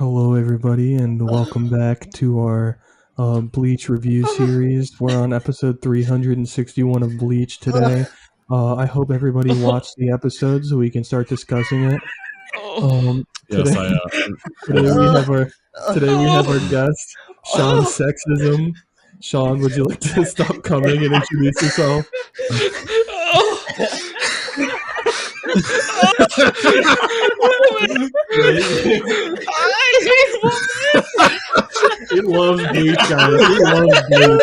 Hello, everybody, and welcome back to our Bleach review series. We're on episode 361 of Bleach today. I hope everybody watched the episode so we can start discussing it. Today we have our guest, Shaun Sexism. Shaun, would you like to stop coming and introduce yourself? He loves Bleach, guys. He loves Bleach.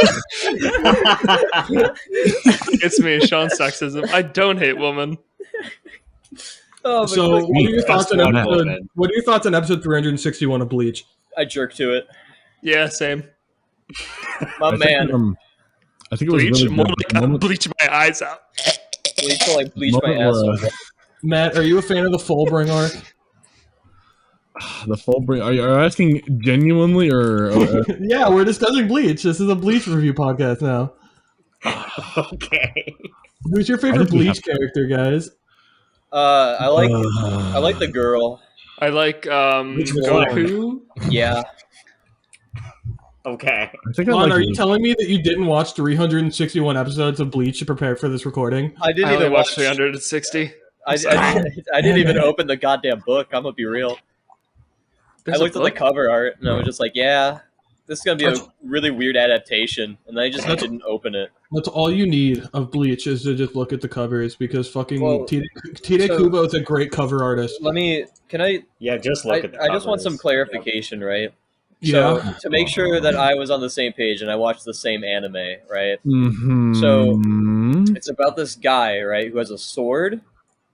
It's me, Shaun Saxum. I don't hate women. So, what are your thoughts on episode 361 of Bleach? I jerked to it. Yeah, same. My man. I think it was Bleach, really more good. like I bleach my eyes out. Bleach my ass. Matt, are you a fan of the Fullbring arc? The Fullbring. Are you asking genuinely or? Yeah, we're discussing Bleach. This is a Bleach review podcast now. Okay. Who's your favorite Bleach character, guys? I like the girl. I like Goku. Yeah. Okay. Are you telling me that you didn't watch 361 episodes of Bleach to prepare for this recording? I didn't I only even watched watch 360. I didn't even open the goddamn book. I'm gonna be real. I looked at the cover art and I was just like, yeah, this is gonna be a really weird adaptation, and I just didn't open it. That's all you need of Bleach is to just look at the covers, because fucking Tide so- Kubo is a great cover artist. Yeah, just look at the I just want covers. some clarification, right? Yeah. So, to make sure that I was on the same page and I watched the same anime, right? Mm-hmm. So, it's about this guy, right, who has a sword.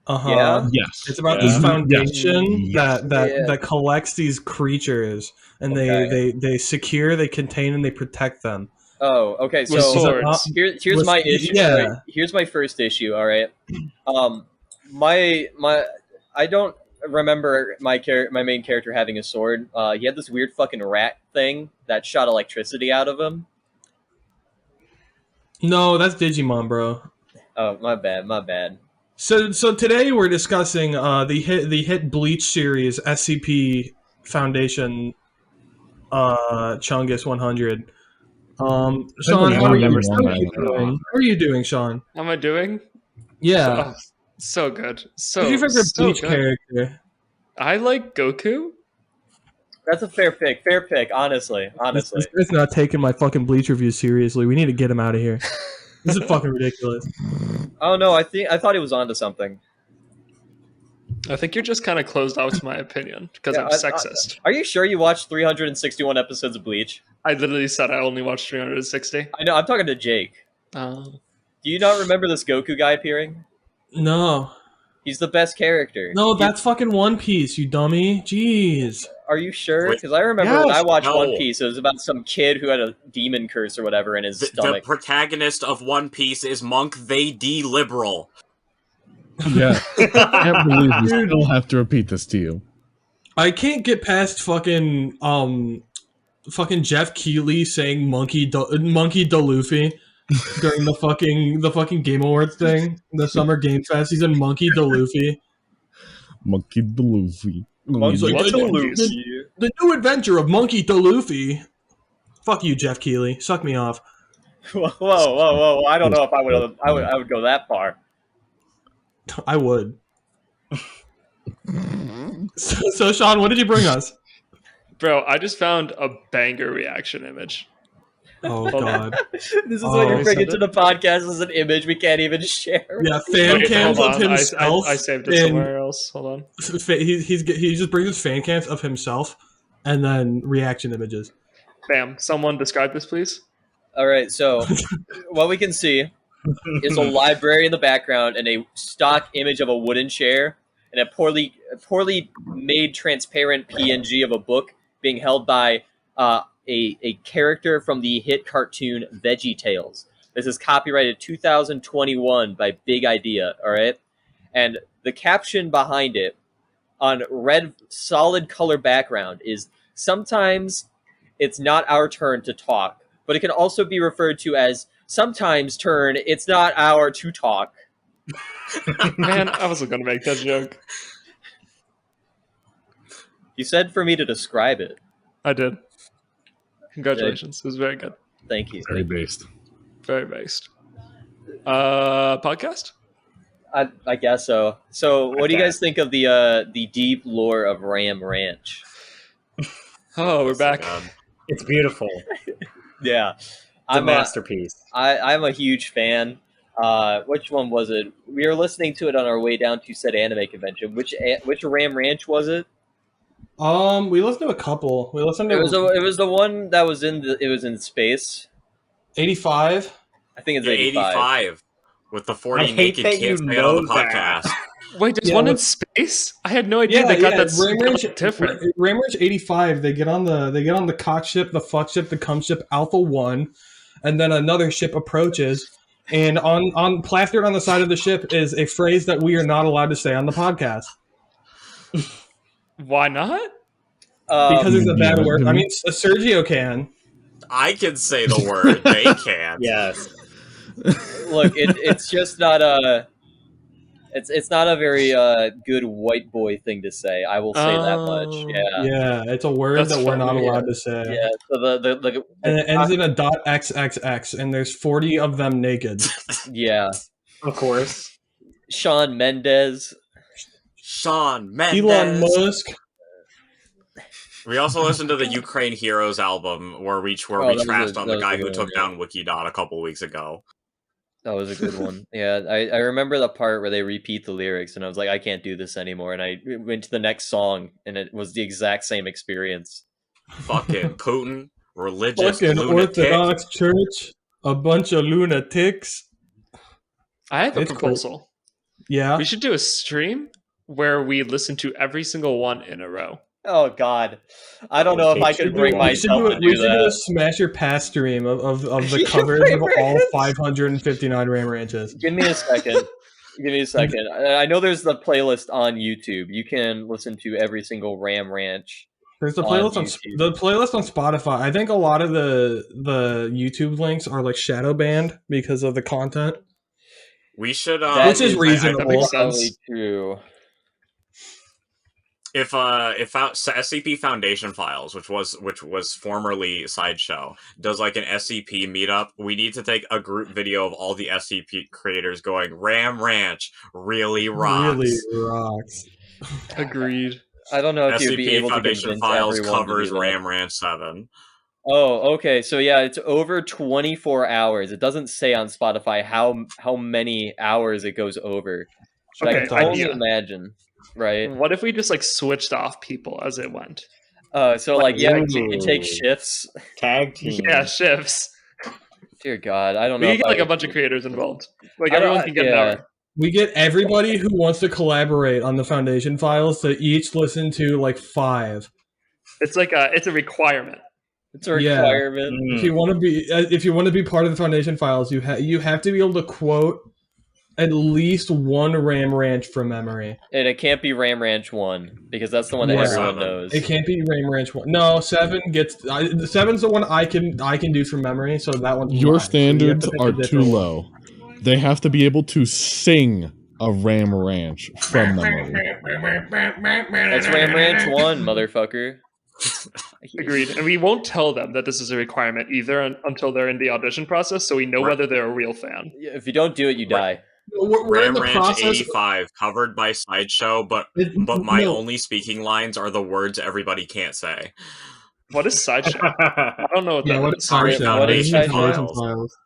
Uh-huh. Yeah. Yes. It's about Yeah. this foundation Yes. that collects these creatures, and they secure, they contain, and they protect them. Oh, okay. With So swords. here's my issue. Yeah. Right? Here's my first issue. All right. I don't remember my main character having a sword. He had this weird fucking rat thing that shot electricity out of him. No, that's Digimon, bro. Oh, my bad. So today we're discussing the hit Bleach series SCP Foundation Chungus 100. Sean, how are you doing, Sean? How am I doing? Yeah. So good. So Who's your favorite so Bleach good. character? I like Goku. That's a fair pick. Fair pick. Honestly. It's not taking my fucking Bleach review seriously. We need to get him out of here. This is fucking ridiculous. Oh no, I thought he was onto something. I think you're just kind of closed off to my opinion because I'm sexist. Are you sure you watched 361 episodes of Bleach? I literally said I only watched 360. I know. I'm talking to Jake. Do you not remember this Goku guy appearing? No. He's the best character. No, that's fucking One Piece, you dummy. Jeez. Are you sure? Because I remember when I watched One Piece, it was about some kid who had a demon curse or whatever in his stomach. The protagonist of One Piece is Monk They Liberal. Yeah. I can't believe we still have to repeat this to you. I can't get past fucking Jeff Keighley saying Monkey Da Luffy during the fucking Game Awards thing, the Summer Game Fest. He's in Monkey Da Luffy. Monkey the Luffy. He's like, the new adventure of Monkey Da Luffy. Fuck you, Jeff Keighley. Suck me off. Whoa! I don't know if I would go that far. I would. So, Sean, what did you bring us? Bro, I just found a banger reaction image. Oh, God. This is what you're bringing to the podcast as an image we can't even share. Yeah, fan cams hold of on. himself. I saved it somewhere else. Hold on. He just brings us fan cams of himself and then reaction images. Bam. Someone describe this, please. All right, so what we can see is a library in the background and a stock image of a wooden chair and a poorly made transparent PNG of a book being held by a character from the hit cartoon VeggieTales. This is copyrighted 2021 by Big Idea, all right? And the caption behind it on red solid color background is, "Sometimes it's not our turn to talk, but it can also be referred to as sometimes turn it's not our to talk." Man, I wasn't going to make that joke. You said for me to describe it. I did. Congratulations. It was very good. Thank you. Very based. Very based. Podcast? I guess so. So, what do you guys think of the deep lore of Ram Ranch? Oh, we're back. It's beautiful. Yeah, It's a masterpiece. I'm a huge fan. Which one was it? We were listening to it on our way down to said anime convention. Which Ram Ranch was it? We listened to a couple. We listened to It was the one that was in space. 85. I think it's 85. With the I 40 hate naked that kids you they had on the know that. podcast. Wait, there's Yeah, one in but- space? I had no idea they got that Ram Ranch, different. Ram Ranch 85. They get on the cock ship, the fuck ship, the cum ship, Alpha 1, and then another ship approaches. And on plastered on the side of the ship is a phrase that we are not allowed to say on the podcast Why not? because it's a bad Yeah. word. I mean, Sergio can. I can say the word. They can't. Yes. Look, it's just not a. It's not a very good white boy thing to say. I will say that much. Oh. Yeah. Yeah, it's a word That's that we're not funny, allowed to say. Yeah. So the And it ends in a .xxx, and there's 40 of them naked. yeah. Of course. Shawn Mendes. Sean Mendes. Elon Musk. We also listened to the Ukraine Heroes album where we Oh, that was trashed a- on that the was guy a who good took one, down Wikidot a couple weeks ago. That was a good one. Yeah, I remember the part where they repeat the lyrics, and I was like, I can't do this anymore. And I went to the next song, and it was the exact same experience. Fucking Putin, religious Fucking lunatic. Orthodox Church. A bunch of lunatics. I have a It's cool. proposal. Yeah. We should do a stream where we listen to every single one in a row. Oh God, I don't know if I could bring myself to we do should do a that. Smash Your Pass stream of the Yeah, covers Ram of all Ranch. 559 Ram Ranches. Give me a second. Give me a second. I know there's the playlist on YouTube. You can listen to every single Ram Ranch. There's the On playlist on YouTube. the playlist on Spotify. I think a lot of the YouTube links are like shadow banned because of the content. We should. That Which is reasonable. That makes probably sense. true. If SCP Foundation Files, which was formerly Sideshow, does like an SCP meetup, we need to take a group video of all the SCP creators going, Ram Ranch really rocks. Really rocks. Agreed. I don't know if you'd be SCP able to Foundation convince Files everyone covers to do that. Ram Ranch 7. Oh, okay. So yeah, it's over 24 hours. It doesn't say on Spotify how many hours it goes over. But I Okay, can only idea. imagine, right? What if we just like switched off people as it went? So like yeah, you can take Ooh. shifts. Tag team. Yeah, shifts. Dear God, I don't We know. can if get like I a bunch of creators involved. Like I don't- everyone can get yeah. an hour. We get everybody who wants to collaborate on the Foundation Files to each listen to like 5. It's like it's a requirement. It's a Yeah. requirement. If you want to be part of the Foundation Files, you have to be able to quote at least one Ram Ranch from memory. And it can't be Ram Ranch 1 because that's the one that Yeah. everyone knows. It can't be Ram Ranch 1. No, 7 gets 7's the one I can do from memory. So that one's Your mine. So you have standards to pick a are too different one. low. They have to be able to sing a Ram Ranch from memory. That's Ram Ranch 1, motherfucker. Agreed. And we won't tell them that this is a requirement either until they're in the audition process, so we know Right. whether they're a real fan. If you don't do it, you die. We're in Ram the Ranch process. 85, covered by Sideshow, but my only speaking lines are the words everybody can't say. What is Sideshow? I don't know what Yeah, that what is. is Sorry, Sideshow? what is Foundation Sideshow? Files.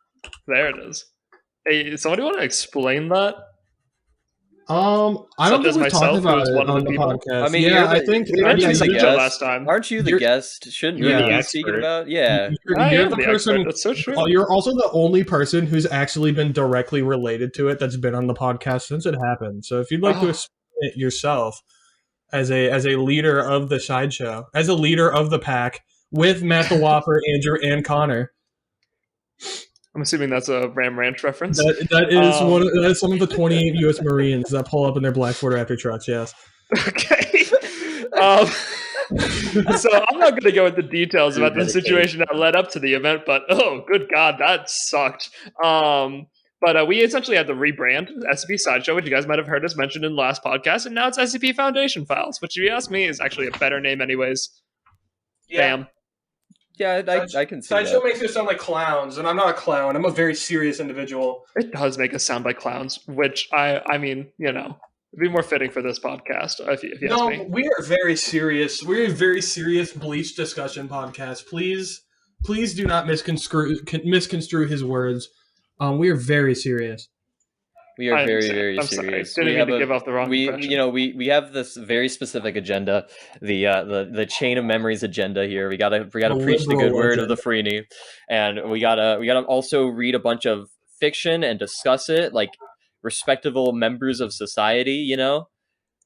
There it is. Hey, somebody want to explain that? I don't Such think as we've myself, talked who about was it one of on the the people? podcast. I mean, yeah, you're the- I think we I mentioned mentioned the Sideshow guest. last time. Aren't you the You're- guest? Shouldn't you're you the be expert. speaking about? Yeah. you're I am the the person. expert. That's so true. You're also the only person who's actually been directly related to it that's been on the podcast since it happened. So if you'd like to Oh. explain it yourself as a leader of the sideshow, as a leader of the pack, with Matt the Whopper, Andrew, and Connor, I'm assuming that's a Ram Ranch reference. that is some of the 28 U.S. Marines that pull up in their black Ford after trucks. Yes. Okay. So I'm not going to go into details about the situation that led up to the event, but oh, good God, that sucked. But we essentially had to rebrand SCP Sideshow, which you guys might have heard us mention in the last podcast, and now it's SCP Foundation Files, which, if you ask me, is actually a better name anyways. Bam. Yeah, I can see Sideshow that. makes us sound like clowns, and I'm not a clown. I'm a very serious individual. It does make us sound like clowns, which I mean, it'd be more fitting for this podcast if you ask me. We are very serious. We're a very serious Bleach discussion podcast. Please do not misconstrue his words. We are very serious. We are very, very I'm serious. Sorry. Didn't mean to give off the wrong impression. We have this very specific agenda, the chain of memories agenda here. We gotta preach the good word of the Freeney, and we gotta also read a bunch of fiction and discuss it like respectable members of society.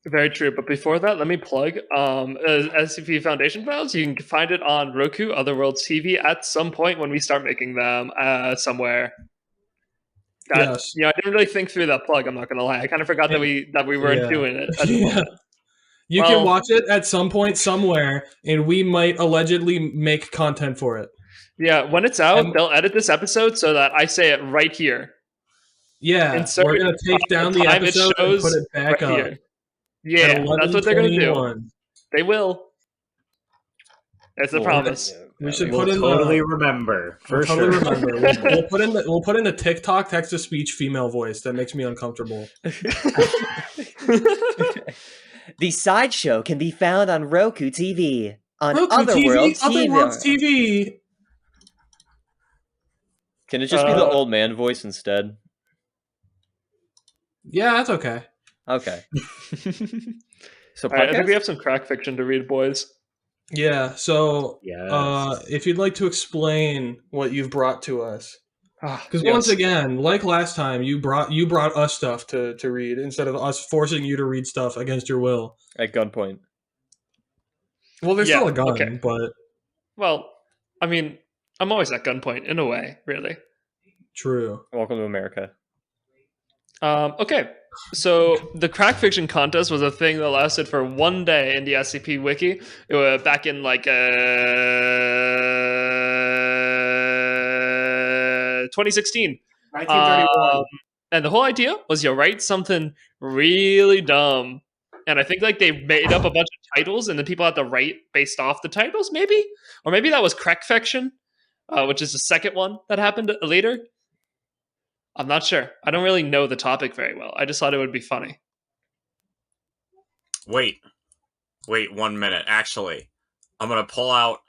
Very true. But before that, let me plug SCP Foundation Files. You can find it on Roku, Otherworlds TV at some point when we start making them somewhere. Yes. I didn't really think through that plug. I'm not going to lie. I kind of forgot that we weren't doing it. You can watch it at some point somewhere, and we might allegedly make content for it. Yeah, when it's out, they'll edit this episode so that I say it right here. Yeah, we're going to take down the episode and put it back up. Here. Yeah, that's what they're going to do. They will. It's a promise. We should put in totally remember for sure. Remember. We'll put in the TikTok text to speech female voice that makes me uncomfortable. The Sideshow can be found on Roku TV on Otherworlds Otherworlds TV. Can it just be the old man voice instead? Yeah, that's okay. Okay. So I think we have some crack fiction to read, boys. Yeah, so yes. If you'd like to explain what you've brought to us, because Yes. once again, like last time, you brought us stuff to read instead of us forcing you to read stuff against your will. At gunpoint. Well, there's still a gun, okay. but Well, I mean, I'm always at gunpoint in a way, really. true. Welcome to America. Okay, so the crack fiction contest was a thing that lasted for one day in the SCP wiki. It was back in 2016. 1931. And the whole idea was you write something really dumb. And I think they made up a bunch of titles and then people had to write based off the titles, maybe? Or maybe that was crack fiction, which is the second one that happened later. I'm not sure. I don't really know the topic very well. I just thought it would be funny. Wait 1 minute. Actually, I'm gonna pull out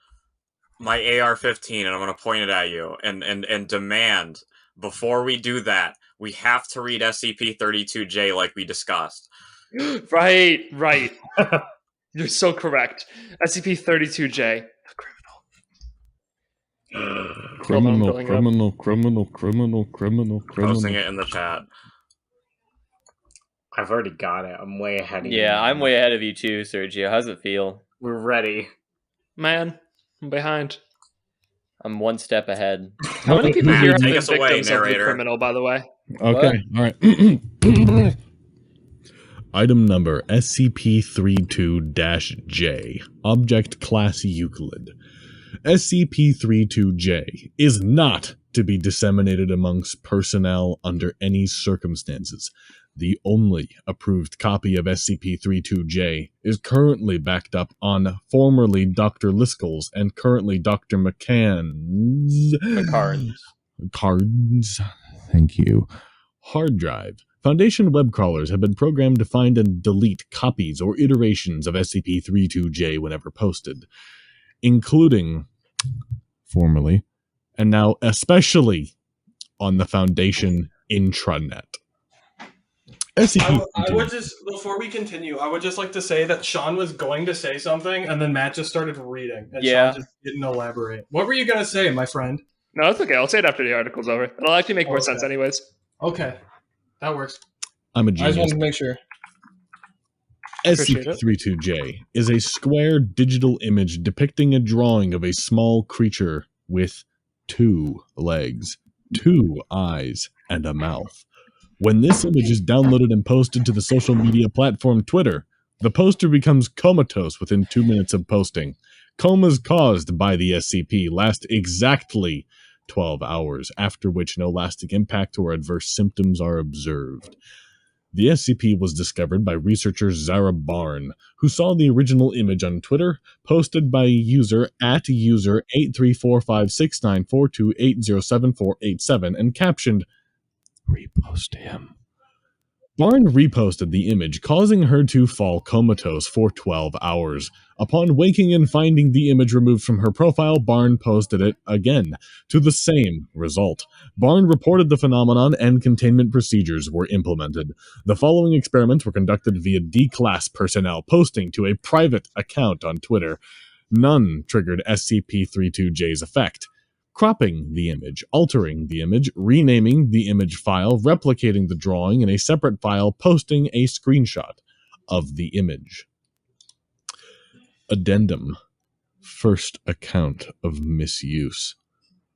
my AR-15 and I'm gonna point it at you and demand, before we do that, we have to read SCP-32J like we discussed. Right. You're so correct. SCP-32J. Criminal. Posting it in the chat. I've already got it. I'm way ahead of you. Yeah, I'm way ahead of you too, Sergio. How's it feel? We're ready. Man, I'm behind. I'm one step ahead. How many people Matt, here have take been us away, victims of the narrator. criminal, by the way? Okay, all right. Item number SCP-32-J. Object Class Euclid. SCP-32J is not to be disseminated amongst personnel under any circumstances. The only approved copy of SCP-32J is currently backed up on formerly Dr. Liskell's and currently Dr. McCann's cards. Thank you. Hard drive. Foundation web crawlers have been programmed to find and delete copies or iterations of SCP-32J whenever posted, including formerly and now especially on the Foundation intranet. I would just, before we continue, I would just like to say that Shaun was going to say something, and then Matt just started reading, and Yeah. Shaun just didn't elaborate. What were you going to say, my friend? No, it's okay. I'll say it after the article's over. It'll actually make more sense anyways. Okay, that works. I'm a I just genius. wanted to make sure. SCP-32J is a square digital image depicting a drawing of a small creature with 2 legs, 2 eyes, and a mouth. When this image is downloaded and posted to the social media platform Twitter, the poster becomes comatose within 2 minutes of posting. Comas caused by the SCP last exactly 12 hours, after which no lasting impact or adverse symptoms are observed. The SCP was discovered by researcher Zara Barn, who saw the original image on Twitter, posted by user @user83456942807487 and captioned, "Repost him." Barn reposted the image, causing her to fall comatose for 12 hours. Upon waking and finding the image removed from her profile, Barn posted it again, to the same result. Barn reported the phenomenon and containment procedures were implemented. The following experiments were conducted via D-Class personnel posting to a private account on Twitter. None triggered SCP-32J's effect. Cropping the image, altering the image, renaming the image file, replicating the drawing in a separate file, posting a screenshot of the image. Addendum. First account of misuse.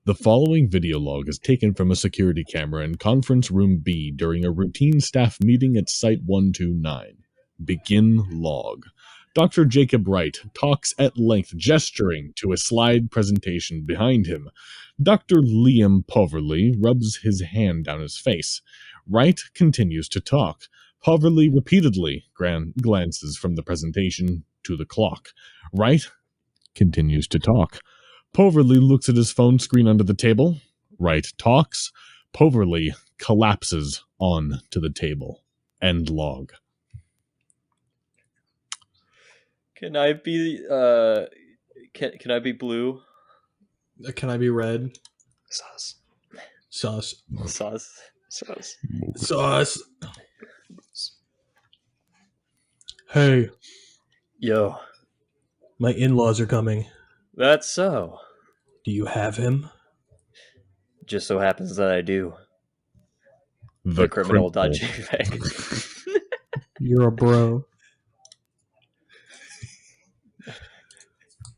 The following video log is taken from a security camera in Conference Room B during a routine staff meeting at Site 129. Begin log. Dr. Jacob Wright talks at length, gesturing to a slide presentation behind him. Dr. Liam Poverly rubs his hand down his face. Wright continues to talk. Poverly repeatedly glances from the presentation to the clock. Wright continues to talk. Poverly looks at his phone screen under the table. Wright talks. Poverly collapses on to the table. End log. Can I be can I be blue? Can I be red? Sus. Sus. Sus. Sus. Sus. Hey, Yo. my in-laws are coming. That's so. Do you have him? Just so happens that I do. The criminal.jpg. You're a bro.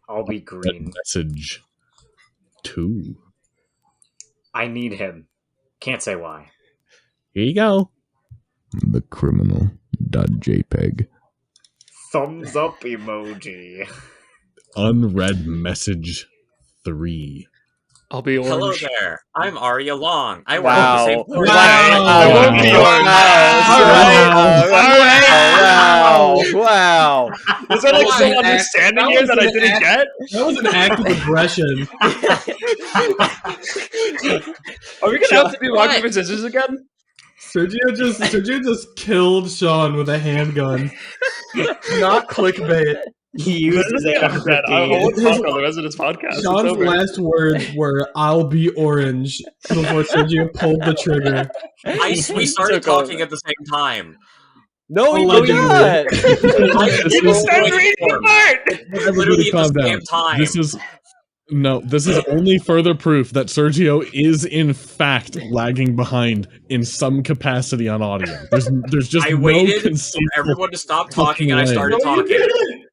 I'll be green. Message 2. I need him. Can't say why. Here you go. The criminal.jpg. Thumbs up emoji. Unread message 3. I'll be orange. Hello there. I'm Arya Long. I work Wow. at the same Wow. I won't be Wow. Was that like some That understanding was here that I an didn't act- get? That was an act of aggression. Are we gonna have to do rock, paper, scissors again? Sergio just killed Shaun with a handgun. Not clickbait. He uses it on I won't talk on the rest of this podcast. It's Shaun's over. last words were "I'll be orange" before Sergio pulled the trigger. we started talking at the same time. No, we Allegedly. not. You just started reading the part! Literally at Calm the down. same time. This is only further proof that Sergio is in fact lagging behind in some capacity on audio. There's just I waited for conceivable everyone to stop talking and I fucking started No, you talking. didn't.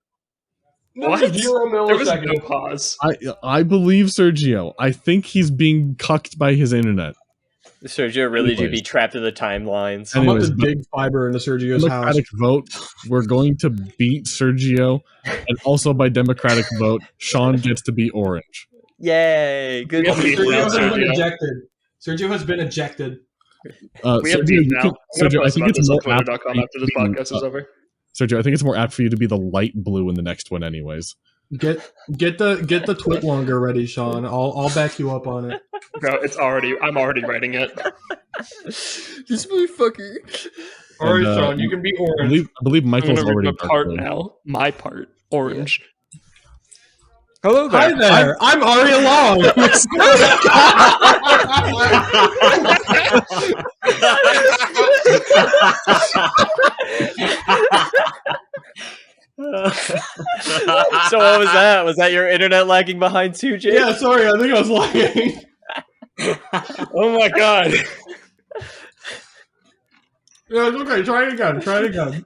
What? 0 There was milliseconds. no pause. I believe Sergio. I think he's being cucked by his internet. Sergio really do Anyways. be trapped in the timelines. I'm about Anyways, to dig fiber into Sergio's house. Democratic vote, we're going to beat Sergio, and also by democratic vote, Shaun gets to be orange. Yay! Good. We have beef Sergio now, has been Sergio. ejected. Sergio has been ejected. We have Sergio, beef you now. can- I'm gonna Sergio, I post think about it's this on more apt. Twitter.com after this podcast is over. Sergio, I think it's more apt for you to be the light blue in the next one, anyways. Get the twit longer ready, Shaun. I'll back you up on it. Bro, I'm already writing it. This motherfucker. All right, And, Shaun, you can be I orange. believe I'm Michael's gonna read already my part dark blue. now. My part. Orange. Hello there. Hi there. I'm Arya So what was that? Was that your internet lagging behind too, Jake? Yeah, sorry, I think I was lying. Oh my god. Yeah, it's okay. Try it again.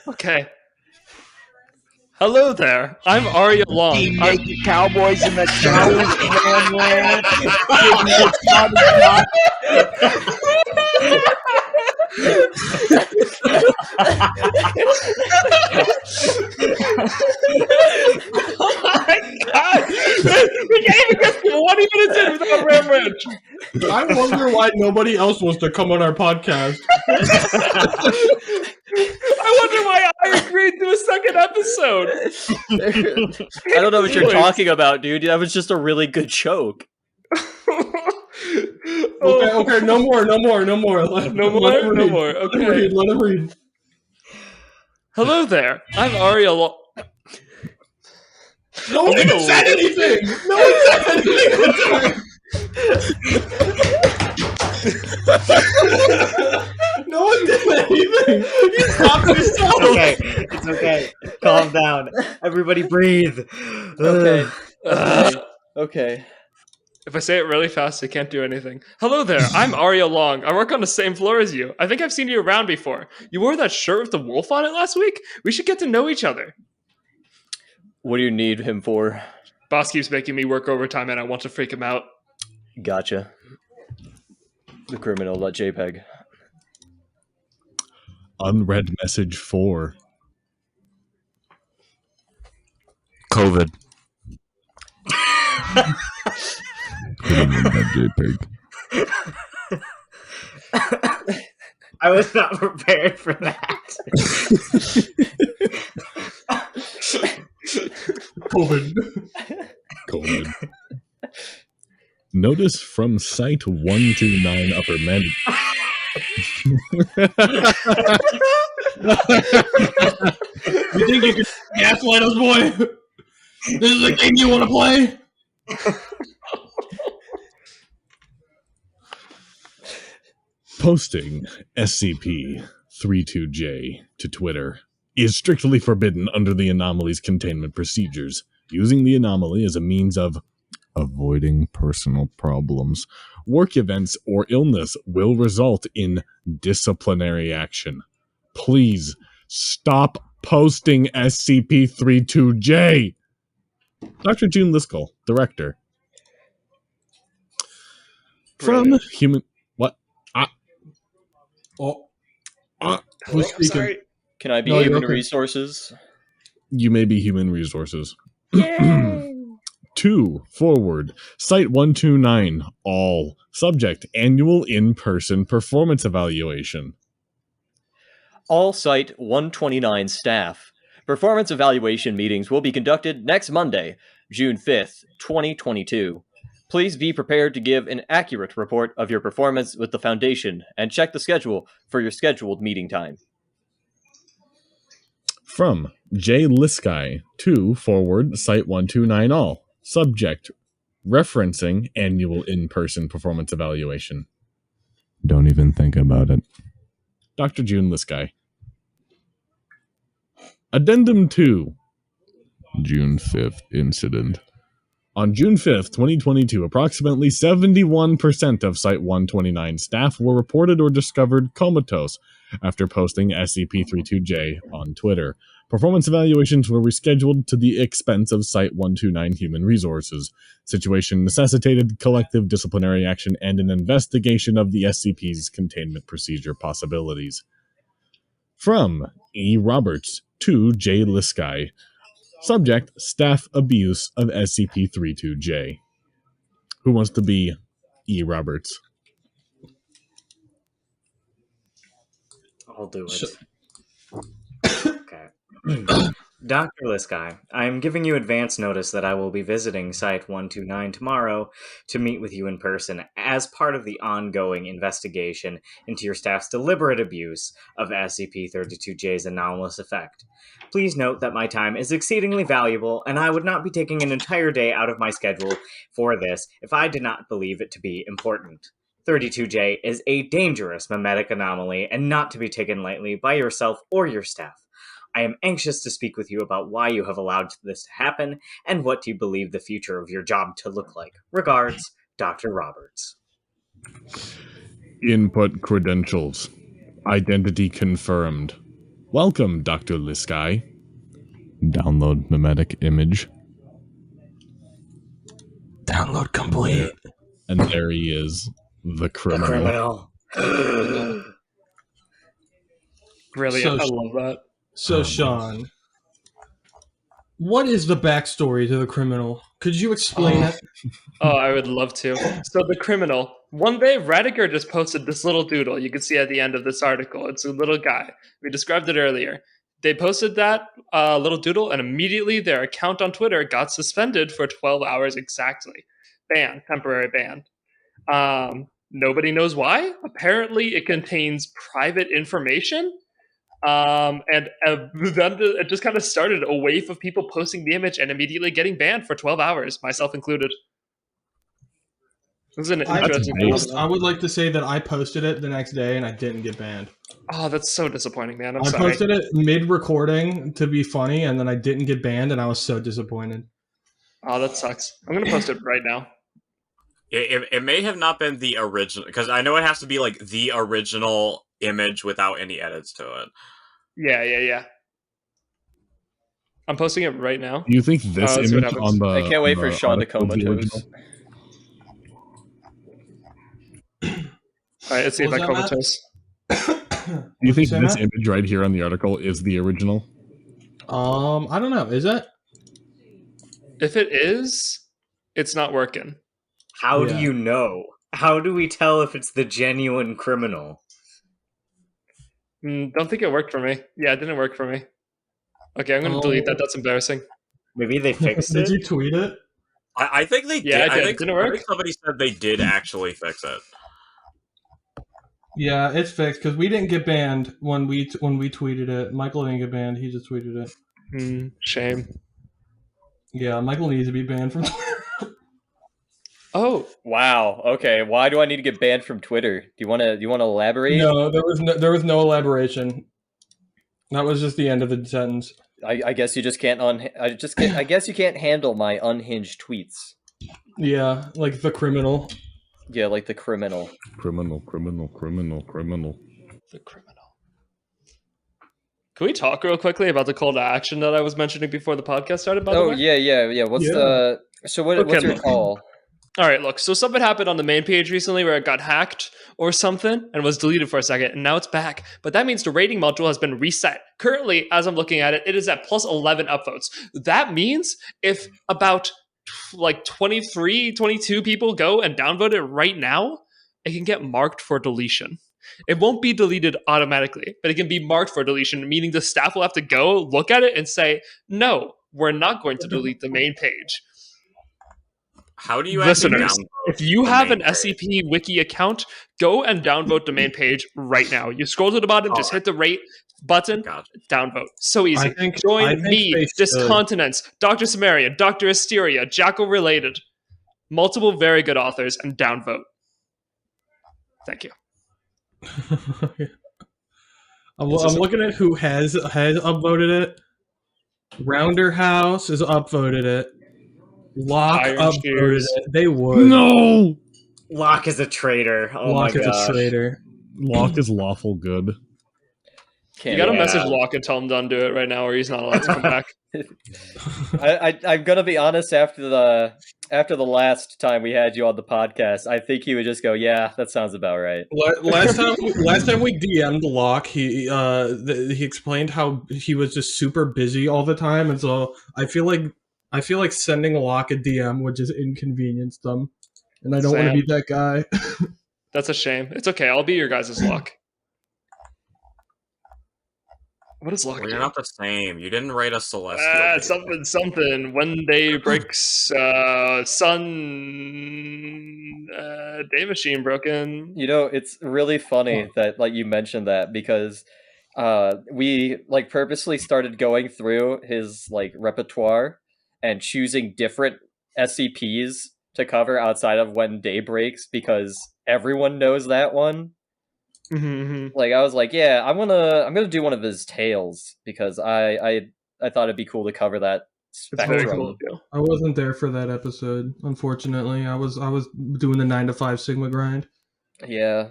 Okay. Hello there. I'm Arya Long. Naked cowboys in the showers, man. Oh my god! We can't even get to 20 minutes in without Ram Ranch. I wonder why nobody else wants to come on our podcast. I wonder why I agreed to a second episode. I don't know what you're talking about, dude. That was just a really good joke. Okay, no more. No more? No more. Okay. Let him read. Hello there. I'm Aria. No one even said anything. No one said anything. No one did anything. You stopped yourself. It's okay. Calm down. Everybody breathe. Okay. Okay. If I say it really fast, I can't do anything. Hello there. I'm Aria Long. I work on the same floor as you. I think I've seen you around before. You wore that shirt with the wolf on it last week? We should get to know each other. What do you need him for? Boss keeps making me work overtime and I want to freak him out. Gotcha. The criminal.jpg. Unread message 4. COVID. JPEG. I was not prepared for that. COVID. Notice from Site 129 Upper Med. You think you can gaslight us, boy? This is a game you want to play? Posting SCP-32J to Twitter is strictly forbidden under the anomaly's containment procedures. Using the anomaly as a means of avoiding personal problems, work events, or illness will result in disciplinary action. Please stop posting SCP-32J. Dr. June Liskell, Director. From Human... What? Who's speaking? Sorry. Can I be No, human okay. resources? You may be human resources. 2. Forward. Site 129. All. Subject. Annual in-person performance evaluation. All Site 129 staff. Performance evaluation meetings will be conducted next Monday, June 5th, 2022. Please be prepared to give an accurate report of your performance with the Foundation and check the schedule for your scheduled meeting time. From J. Liskai. 2. Forward. Site 129. All. Subject. Referencing annual in-person performance evaluation. Don't even think about it. Dr. June Liskai. Addendum 2. June 5th incident. On June 5th, 2022, approximately 71% of Site 129 staff were reported or discovered comatose after posting SCP-32J on Twitter. Performance evaluations were rescheduled to the expense of Site 129 Human Resources. Situation necessitated collective disciplinary action and an investigation of the SCP's containment procedure possibilities. From E. Roberts to J. Liskai. Subject, staff abuse of SCP-32J. Who wants to be E. Roberts? I'll do it. Okay. Dr. Liskai, I am giving you advance notice that I will be visiting Site 129 tomorrow to meet with you in person as part of the ongoing investigation into your staff's deliberate abuse of SCP-32J's anomalous effect. Please note that my time is exceedingly valuable, and I would not be taking an entire day out of my schedule for this if I did not believe it to be important. 32J is a dangerous memetic anomaly and not to be taken lightly by yourself or your staff. I am anxious to speak with you about why you have allowed this to happen and what you believe the future of your job to look like. Regards, Dr. Roberts. Input credentials. Identity confirmed. Welcome, Dr. Liskai. Download memetic image. Download complete. And there he is, the criminal. Brilliant. I love that. So, Shaun, What is the backstory to the criminal? Could you explain it? Oh, I would love to. So the criminal. One day, Radiger just posted this little doodle. You can see at the end of this article. It's a little guy. We described it earlier. They posted that little doodle, and immediately their account on Twitter got suspended for 12 hours exactly. Ban, temporary ban. Nobody knows why. Apparently, it contains private information. And then it just kind of started a wave of people posting the image and immediately getting banned for 12 hours, myself included. This is an interesting amazing. I would like to say that I posted it the next day and I didn't get banned. Oh, that's so disappointing, man. I'm I sorry. posted it mid-recording to be funny, and then I didn't get banned, and I was so disappointed. Oh, that sucks. I'm going to post it right now. It may have not been the original, because I know it has to be like the original image without any edits to it. Yeah. I'm posting it right now. Do you think this let's see what image happens. on the I can't wait for Shaun to article is the comatose. original? All right, let's see if I comatose. Do you think this image right here on the article is the original? I don't know. Is it? If it is, it's not working. How do you know? How do we tell if it's the genuine criminal? Don't think it worked for me. Yeah, it didn't work for me. Okay, I'm going to delete that. That's embarrassing. Maybe they fixed it? Did you tweet it? I think they did. Yeah, I did. I think Didn't it work? somebody said they did actually fix it. Yeah, it's fixed because we didn't get banned when we tweeted it. Michael didn't get banned. He just tweeted it. Shame. Yeah, Michael needs to be banned from Twitter. Oh, Wow. Okay. Why do I need to get banned from Twitter? Do you want to elaborate? No, there was no elaboration. That was just the end of the sentence. I guess you just can't I guess you can't handle my unhinged tweets. Yeah, like the criminal. Yeah, like the criminal. Criminal. the criminal. Can we talk real quickly about the call to action that I was mentioning before the podcast started, by the way? Yeah. What's your call? All right, look, so something happened on the main page recently where it got hacked or something and was deleted for a second, and now it's back. But that means the rating module has been reset. Currently, as I'm looking at it, it is at plus 11 upvotes. That means if about 23, 22 people go and downvote it right now, it can get marked for deletion. It won't be deleted automatically, but it can be marked for deletion, meaning the staff will have to go look at it and say, no, we're not going to delete the main page. How do you actually Listeners, download if you the have main an page? SCP wiki account, go and downvote the main page right now. You scroll to the bottom, just hit the rate button, Gotcha. downvote. So easy. I think Join me, they should. Discontinence, Dr. Sumerian, Dr. Asteria, Jackal Related, multiple very good authors, and downvote. Thank you. I'm looking at who has upvoted it. Rounder House has upvoted it. Locke Iron upvoted Shears. it. They would. No! Locke is a traitor. Oh Locke my is gosh. a traitor. Locke is lawful good. Can't You gotta yeah. message Locke and tell him to undo it right now, or he's not allowed to come back. I'm gonna be honest. After the last time we had you on the podcast, I think he would just go, "Yeah, that sounds about right." Last time we DM'd Locke, he explained how he was just super busy all the time, and so I feel like sending Locke a DM would just inconvenience them, and I don't want to be that guy. That's a shame. It's okay. I'll be your guys' Locke. What is Locke? Well, you're not the same. You didn't write a celestial. Something. When day breaks, sun, day machine broken. You know, it's really funny that you mentioned that because we purposely started going through his repertoire and choosing different SCPs to cover outside of When Day Breaks because everyone knows that one. Mm-hmm. I was like, yeah, I'm gonna do one of his tales because I thought it'd be cool to cover that spectrum. Very cool. I wasn't there for that episode, unfortunately. I was doing the 9 to 5 Sigma grind. Yeah,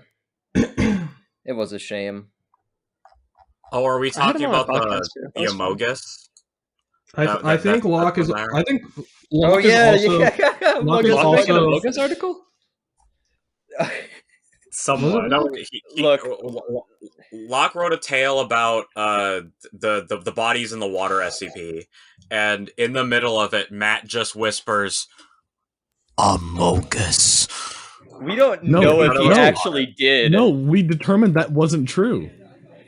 it was a shame. Oh, are we talking about the Amogus? I think Locke is. I think Oh Locke yeah, is also. yeah. Locke is Locke making a also. Mogus article? Somewhat. No, Look. Locke wrote a tale about the bodies in the water SCP, and in the middle of it, Matt just whispers, "Amogus." We don't No, know if he no. actually did. No, we determined that wasn't true.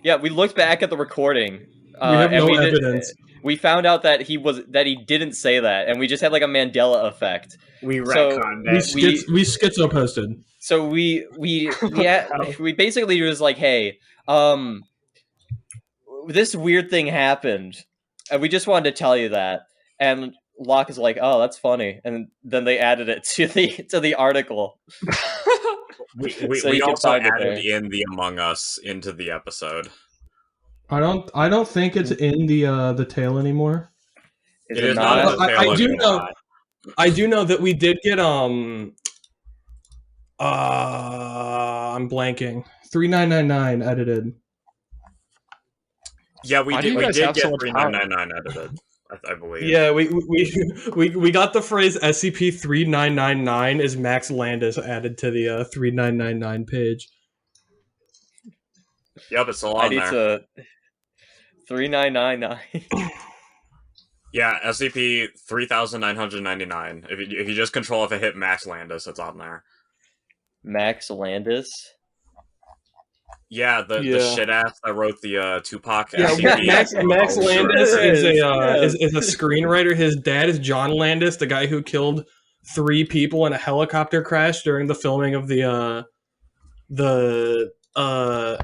Yeah, we looked back at the recording. We have no and evidence. We found out that he didn't say that, and we just had like a Mandela effect. We retconned it. We schizo posted. So we basically was like, hey, this weird thing happened, and we just wanted to tell you that. And Locke is like, oh, that's funny, and then they added it to the article. We also added in the Among Us into the episode. I don't think it's in the tale anymore. It is not. I do know that we did get I'm blanking. 3999 edited. Yeah, we Why do did. you We guys did have get so much power? 3999 edited. I believe. Yeah, we got the phrase SCP 3999 as Max Landis added to the 3999 page. Yep, it's still on there. 3999. Yeah, SCP 3999. If you just control if it hit Max Landis, it's on there. Max Landis. Yeah, the shit ass that wrote the Tupac. Yeah, SCP. Max Landis is a screenwriter. His dad is John Landis, the guy who killed 3 people in a helicopter crash during the filming of the I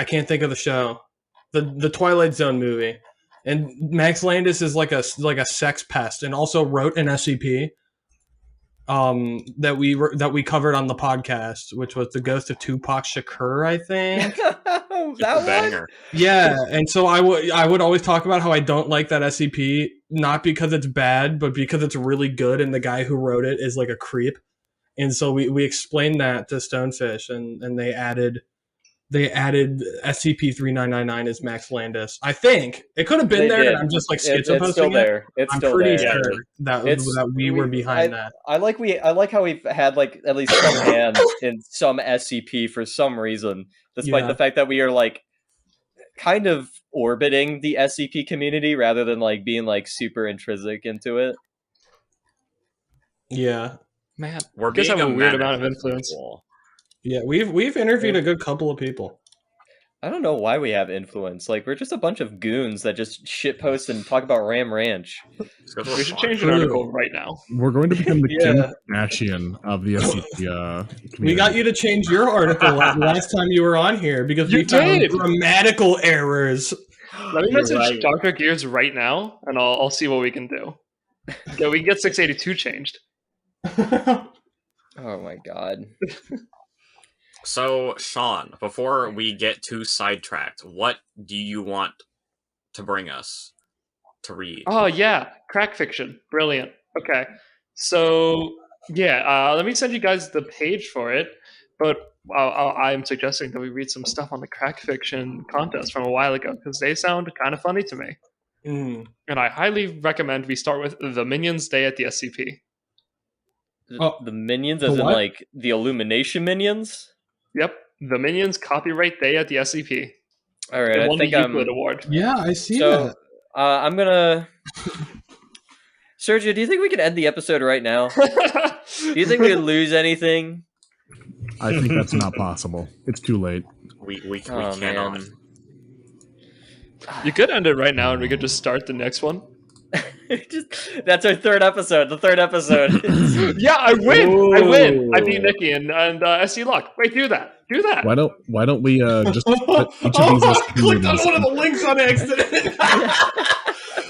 can't think of the show, the Twilight Zone movie. And Max Landis is like a sex pest, and also wrote an SCP that we covered on the podcast, which was the Ghost of Tupac Shakur, I think. That banger. Yeah, and so I would always talk about how I don't like that SCP, not because it's bad, but because it's really good, and the guy who wrote it is like a creep. And so we explained that to Stonefish, and they added SCP-3999 as Max Landis. I think it could have been there. And I'm just like schizo posting it's still there. It's still pretty there. sure that we were behind that. I like how we've had like at least some hands in some SCP for some reason, despite the fact that we are like kind of orbiting the SCP community rather than like being like super intrinsic into it. Yeah, Man, We're guys being have a weird menace amount of to influence. people. yeah, we've interviewed a good couple of people. I don't know why we have influence. Like, we're just a bunch of goons that just shitpost and talk about Ram Ranch. We should change an article right now. We're going to become the Yeah. Kim Kardashian of the SCP community. We got you to change your article last time you were on here because You we found did! grammatical errors. Let me You're message right. Dr. Gears right now, and I'll see what we can do. Yeah, we can get 682 changed. Oh my god. So, Shaun, before we get too sidetracked, what do you want to bring us to read? Oh, yeah. Crack fiction. Brilliant. Okay. So, yeah, let me send you guys the page for it. But I'm suggesting that we read some stuff on the crack fiction contest from a while ago because they sound kind of funny to me. Mm. And I highly recommend we start with The Minions Day at the SCP. The minions, as the in what? like the Illumination minions? Yep. The Minions Copyright Day at the SCP. All right, They I won the think I'm. Euclid Award. Yeah, I see So, that. I'm gonna. Sergio, do you think we could end the episode right now? Do you think we could lose anything? I think that's not possible. It's too late. We Oh, cannot. man. You could end it right now and we could just start the next one. That's our third episode. The third episode. Yeah, I win! I win! I Ooh. beat Nikki and SC Luck. Wait, do that. Do that. Why don't we just put each Oh, of these I clicked on one of the links on accident.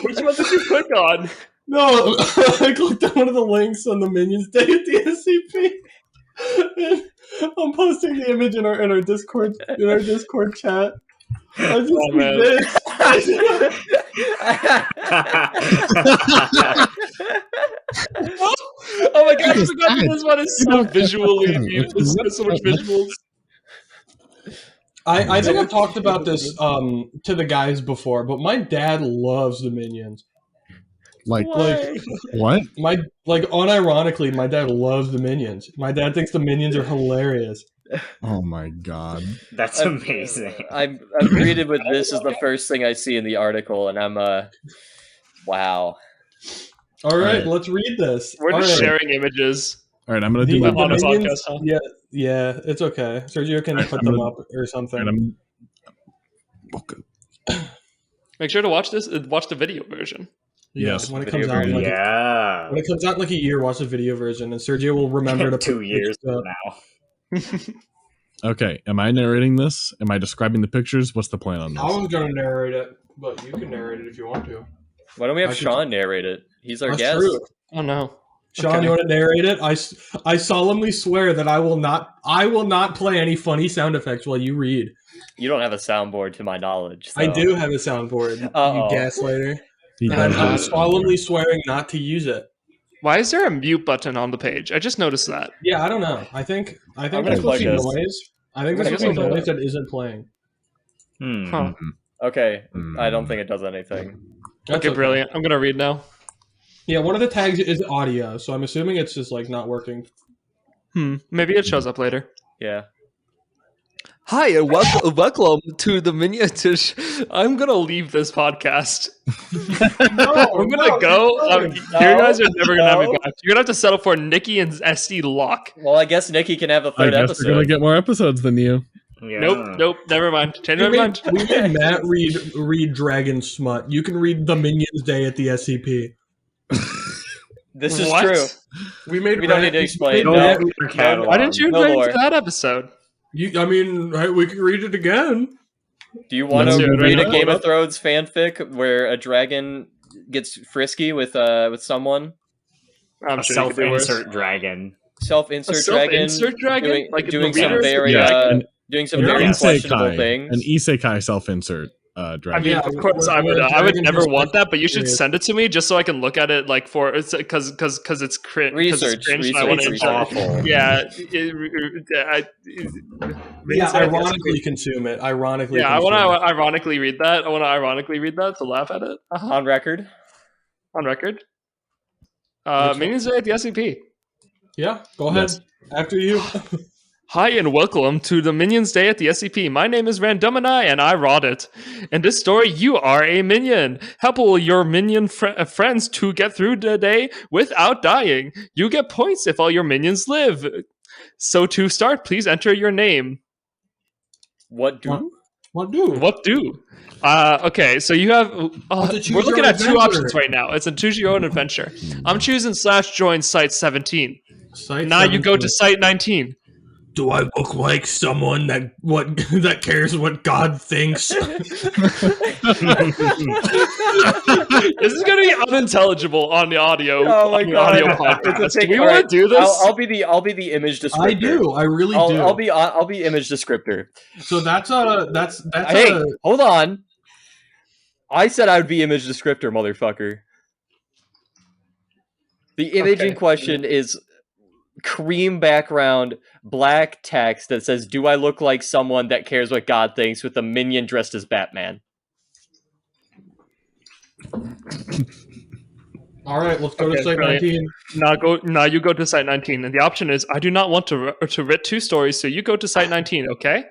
Which one did you click on? No, I clicked on one of the links on the Minions Day at the SCP. And I'm posting the image in our Discord chat. I just man. did. Oh my gosh, I forgot that this one is so visually beautiful. There's so much visuals. I think I've talked about this to the guys before, but my dad loves the Minions. Like Like what? unironically, my dad loves the Minions. My dad thinks the Minions are hilarious. Oh my god. That's amazing. I'm greeted with this as the first thing I see in the article, and I'm wow. All right, Right. let's read this. We're All just right. sharing images. All right, I'm gonna do The, my on the the Minions, podcast, huh? yeah, it's okay. Sergio can All right, put I'm them gonna- up or something. and Make sure to watch the video version. Yeah, Yes, when it video comes out, in version. Yeah. when it comes out in like a year, watch the video version, and Sergio will remember to put 2 years pictures from up. now. Okay, am I narrating this? Am I describing the pictures? What's the plan on this? I was gonna narrate it, but you can narrate it if you want to. Why don't we have I should- Shaun narrate it? He's our That's guest. true. Oh no. Sean, Okay. you want to narrate it? I solemnly swear that I will not play any funny sound effects while you read. You don't have a soundboard, to my knowledge. I so- do have a soundboard, you Uh-oh. gaslighter. He And does I'm this. solemnly swearing not to use it. Why is there a mute button on the page? I just noticed that. Yeah, I don't know. I think I'm that's gonna supposed to be plug this. noise. I think I'm that's gonna supposed to be plug noise that isn't playing. Huh. Okay, I don't think it does anything. That's Okay, brilliant. I'm gonna read now. Yeah, one of the tags is audio, so I'm assuming it's just like not working. Maybe it shows up later. Yeah. Hi, and welcome to the minion. I'm gonna leave this podcast. I'm gonna go. You guys are never gonna have me back. You're gonna have to settle for Nikki and SD Lock. Well, I guess Nikki can have a I third guess episode. we're gonna get more episodes than you. Yeah. Nope. Never mind. Change my mind. We made Matt read Dragon Smut. You can read the Minions Day at the SCP. This is What? true. We made. We don't need to explain. No, No. your catalog. Why didn't you No invite me lore. to that episode? I mean, hey, we can read it again. Do you want Let's to do it read right a now. Game of Thrones fanfic where a dragon gets frisky with someone? I'm A sure you could do worse. self-insert dragon. A Self-insert dragon self-insert dragon? doing, Like in doing the some reader? very Yeah, and- doing some An very questionable isekai, things. an isekai self-insert dragon. I mean, Yeah, of course, I would. where I would dragons never just want like- that, but you should Serious. send it to me just so I can look at it, like because it's cringe. Research, and I want to research, enjoy. research. Yeah, Yeah, ironically consume it. Ironically, Yeah, I want consume to ironically read that. I want to ironically read that to laugh at it. On record. On record. Which one? Minions Day at the SCP. it. Yeah, go ahead. Yes. After you. Hi and welcome to the Minions Day at the SCP. My name is Randomini and I wrote it. In this story, you are a minion. Help all your minion friends to get through the day without dying. You get points if all your minions live. So to start, please enter your name. What do? What do? What do? Okay, so you have. to choose We're looking your at two adventure. options right now. It's a choose your own adventure. I'm choosing /join site 17. Site Now you go 17. to site 19. Do I look like someone that cares what God thinks? This is going to be unintelligible on the audio. Oh my on the God. audio It's podcast. a Do we all want right, to do this? I'll be the image descriptor. I do. I really do. I'll be image descriptor. So that's Hey, hold on. I said I would be image descriptor, motherfucker. The image in Okay. question is cream background, black text that says, "Do I look like someone that cares what God thinks?" with a minion dressed as Batman. All right. Let's go to Okay, site brilliant. 19. Now you go to site 19, and the option is I do not want to write two stories, so you go to site 19. Okay.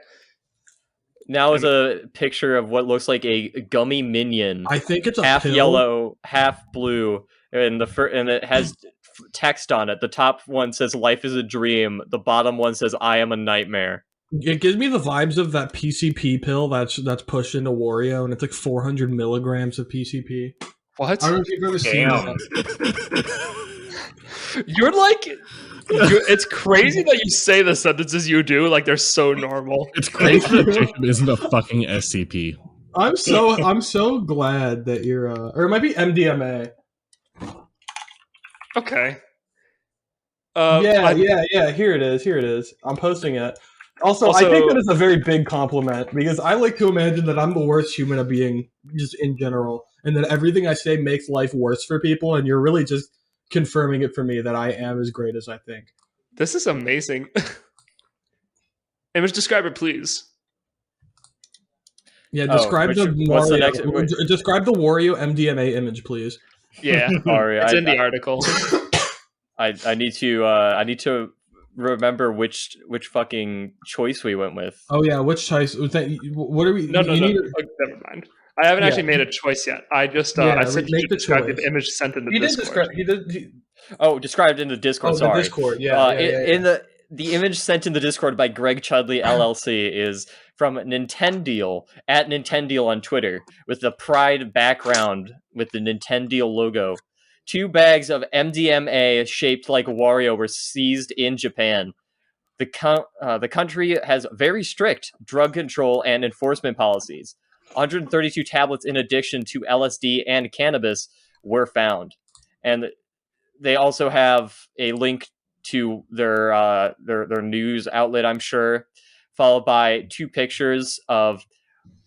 Now is a picture of what looks like a gummy minion, I think it's a half pill. yellow, half blue, and and it has text on it. The top one says "Life is a dream." The bottom one says "I am a nightmare." It gives me the vibes of that PCP pill that's pushed into Wario, and it's like 400 milligrams of PCP. What? I don't know if you've ever seen Damn. that. You're like. It's crazy that you say the sentences you do like they're so normal. It's crazy that Jacob isn't a fucking SCP. I'm so glad that you're or it might be MDMA. Okay. Yeah. Here it is. I'm posting it. Also, I think that is a very big compliment because I like to imagine that I'm the worst human being just in general, and that everything I say makes life worse for people, and you're really just confirming it for me that I am as great as I think. This is amazing. Image describer, please. Yeah, describe what's the next- describe the Wario MDMA image, please. Yeah, Sorry, it's in the article. I need to remember which fucking choice we went with. Oh yeah, which choice? What are we? No. you need to- Okay, never mind. I haven't Yeah. actually made a choice yet. I just Yeah, I said you make should the describe choice. the image sent in the He did Discord. describe. Oh, described in the Discord. Oh, the sorry, Discord. Yeah, in the image sent in the Discord by Greg Chudley LLC is from Nintendeal at Nintendeal on Twitter with the Pride background with the Nintendeal logo. 2 bags of MDMA shaped like Wario were seized in Japan. The country has very strict drug control and enforcement policies. 132 tablets in addition to LSD and cannabis were found. And they also have a link to their news outlet, I'm sure, followed by 2 pictures of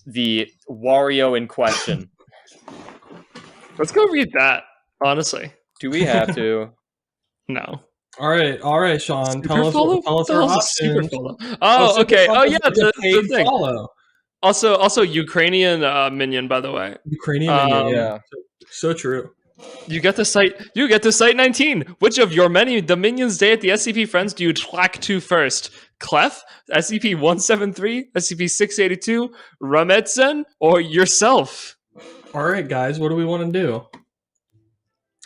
the Wario in question. Let's go read that. Honestly, Do we have to? no. All right, Sean. Tell us our options. Oh, okay. Oh, yeah, it's a the paid thing. follow. Also, Ukrainian minion, by the way. Ukrainian minion, Yeah. So true. You get to site 19. Which of your the minions day at the SCP friends do you track to first? Clef, SCP-173, SCP-682, Rametsen, or yourself? All right, guys, what do we want to do?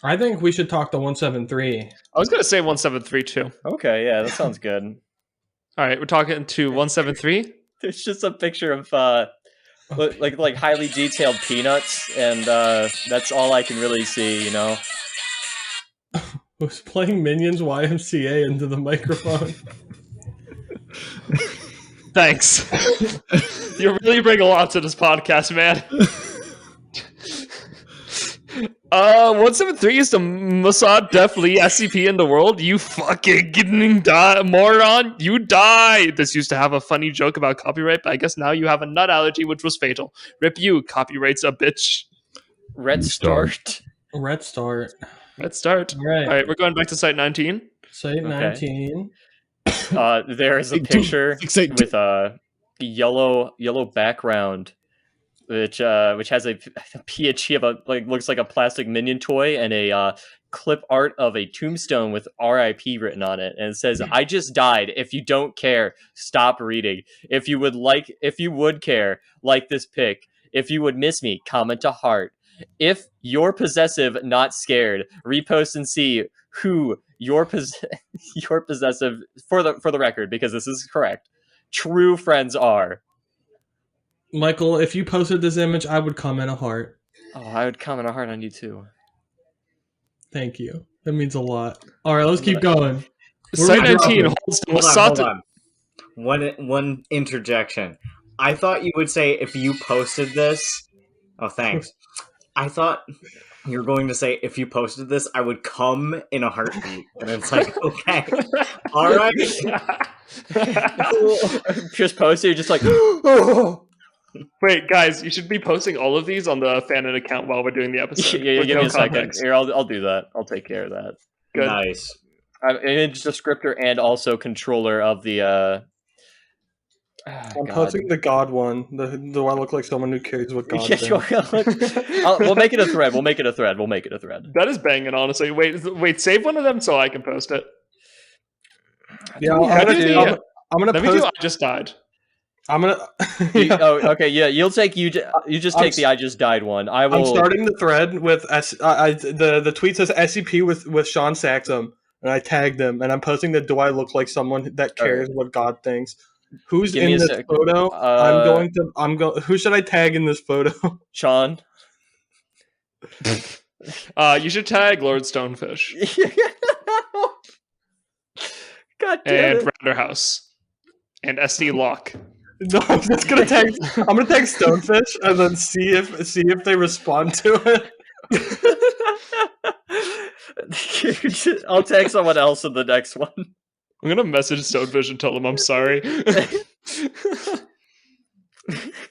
I think we should talk to 173. I was going to say 173 too. Okay, yeah, that sounds good. All right, we're talking to 173. There's just a picture of like highly detailed peanuts, and that's all I can really see, you know. Who's playing Minions YMCA into the microphone? Thanks. You really bring a lot to this podcast, man. 173 is the Mossad deathly SCP in the world. You fucking moron. You die. This used to have a funny joke about copyright, but I guess now you have a nut allergy, which was fatal. Rip you. Copyright's a bitch. Red start. Red start. Let's start. All right. All right, we're going back to site 19. Site 19. There is a picture with a yellow background, which has a PNG of looks like a plastic minion toy and a clip art of a tombstone with RIP written on it, and it says, "I just died. If you don't care, stop reading. If you would care, like this pic. If you would miss me, comment a heart. If you're possessive, not scared, repost and see who you're possessive for the record, because this is correct. True friends are." Michael, if you posted this image, I would comment a heart. Oh, I would comment a heart on you too. Thank you. That means a lot. All right, let's keep going. Site 19 holds the Hold Mossad. on. One interjection. I thought you would say if you posted this. Oh, thanks. I thought you were going to say if you posted this, I would come in a heartbeat, and it's like, okay, all right. Just post it. You're just like, Wait, guys, you should be posting all of these on the Fanon account while we're doing the episode. yeah, with give no me a second. context. Here, I'll do that. I'll take care of that. Good. Nice. I'm image descriptor and also controller of the. I'm posting the God one. Do I look like someone who cares what God thinks? We'll make it a thread. We'll make it a thread. That is banging, honestly. Wait, save one of them so I can post it. Yeah, I'm gonna Let me post. do I just died. I'm gonna. Oh, okay. Yeah, you just take the I just died one. I will. I'm starting the thread with the tweet says SCP with Shaun Saxum, and I tagged him, and I'm posting the "Do I look like someone that cares what God thinks?" Who's Give me in a this sec. photo? Who should I tag in this photo? Sean. You should tag Lord Stonefish God damn and it. Rounderhouse and SD Lock. No, I'm just gonna tag. I'm gonna tag Stonefish and then see if they respond to it. I'll tag someone else in the next one. I'm gonna message Stonefish and tell him I'm sorry.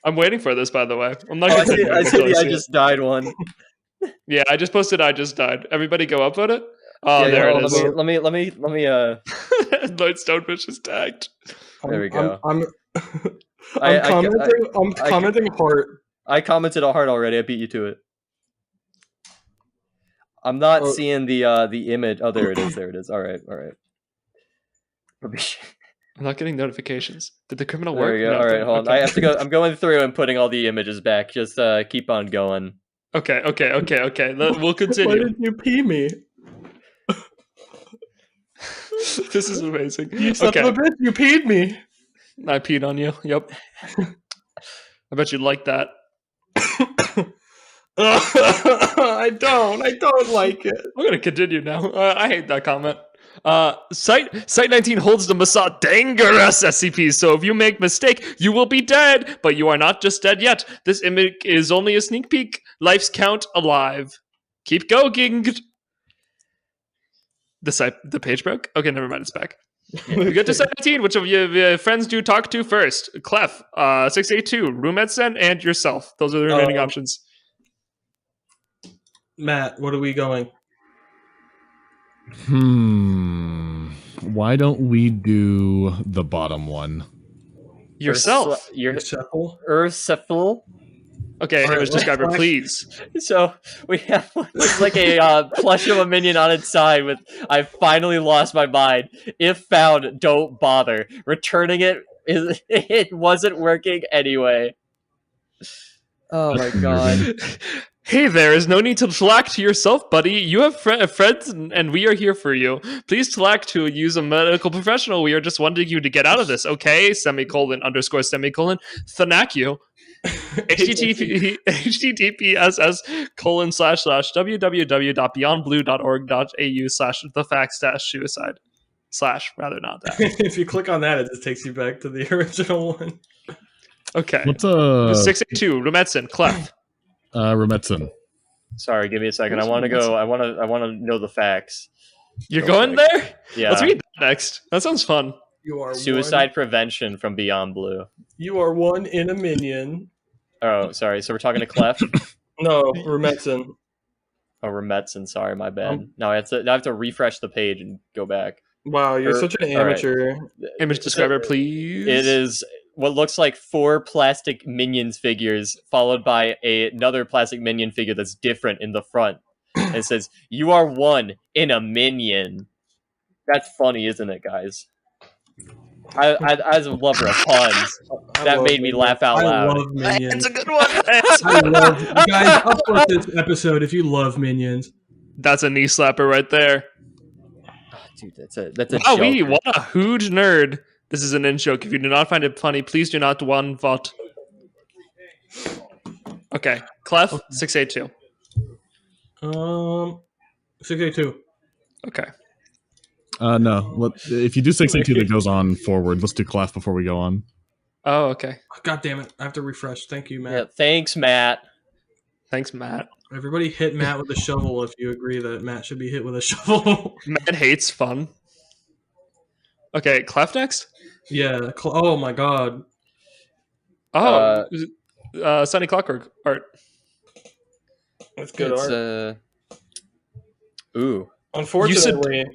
I'm waiting for this, by the way. I'm not. I Gonna see the I just died one. Yeah, I just posted. I just died. Everybody, go upvote it. Oh, there it is. Let me. Lloyd Stonefish is tagged. There we go. I'm commenting heart. I commented a heart already. I beat you to it. I'm not seeing the image. Oh, there it is. There it is. All right. I'm not getting notifications. Did the criminal There work? we go. No, All right, hold on. okay. I have to go. I'm going through and putting all the images back. Just keep on going. Okay. We'll Why continue. did you pee me? This is amazing. You son of a bitch, you peed me. I peed on you. Yep. I bet you'd like that. I don't like it. I'm gonna continue now. I hate that comment. Site 19 holds the most dangerous SCPs, so if you make mistake, you will be dead. But you are not just dead yet. This image is only a sneak peek. Life's count alive. Keep going. The page broke? Okay, never mind, it's back. We get to site 19. Which of your friends do you talk to first? Clef, 682, Rumetsen, and yourself. Those are the remaining options. Matt, what are we going? Why don't we do the bottom one? Yourself. Urcephal. Okay, image describer, please. So we have looks like a plush of a minion on its side with "I finally lost my mind. If found, don't bother. Returning it wasn't working anyway." Oh my god. Hey, there is no need to slack to yourself, buddy. You have friends, and we are here for you. Please slack to use a medical professional. We are just wanting you to get out of this, okay? Semicolon / semicolon. Thank you. https://www.beyondblue.org.au/the-facts-suicide/ rather not that. If you click on that, it just takes you back to the original one. Okay. What's 682 Rumetsen Clef. Rumetsen? Sorry, give me a second. I want to go. I want to know the facts. You're going there? Yeah. Let's read that next. That sounds fun. You are suicide prevention from Beyond Blue. You are one in a minion. Oh, sorry. So we're talking to Clef? No, Rumetsen. Oh, Rumetsen. Sorry, my bad. Now I have to refresh the page and go back. Wow, you're such an amateur. Right. Image describer, please. It is what looks like 4 plastic minions figures, followed by another plastic minion figure that's different in the front. And it says, "You are one in a minion." That's funny, isn't it, guys? I as a lover of puns, that made me laugh out loud. I love Minions. It's a good one. I love you guys. Upload this episode if you love Minions. That's a knee slapper right there. Dude, that's a Wow, joke. what a huge nerd. This is an in-joke. If you do not find it funny, please do not one vote. Okay, Clef, 682. 682. Okay. No. If you do 682 that goes on forward, let's do Clef before we go on. Oh, okay. God damn it. I have to refresh. Thank you, Matt. Yeah, thanks, Matt. Thanks, Matt. Everybody hit Matt with a shovel if you agree that Matt should be hit with a shovel. Matt hates fun. Okay, Clef next? Yeah. Oh my god. Oh, Sunny Clockwork art. That's good art. Ooh. Unfortunately.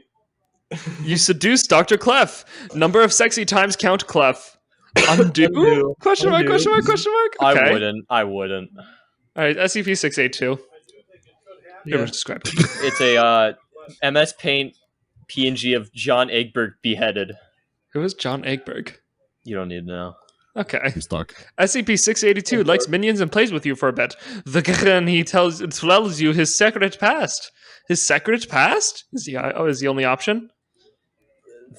You seduced Dr. Clef. Number of sexy times count Clef. Undo? Question mark. Okay. I wouldn't. All right, SCP-682. Yeah. Describe. It's a MS Paint PNG of John Eggberg beheaded. Who is John Eggberg? You don't need to know. Okay. I'm stuck. SCP-682 likes minions and plays with you for a bit. He tells you his secret past. His secret past? Is the only option?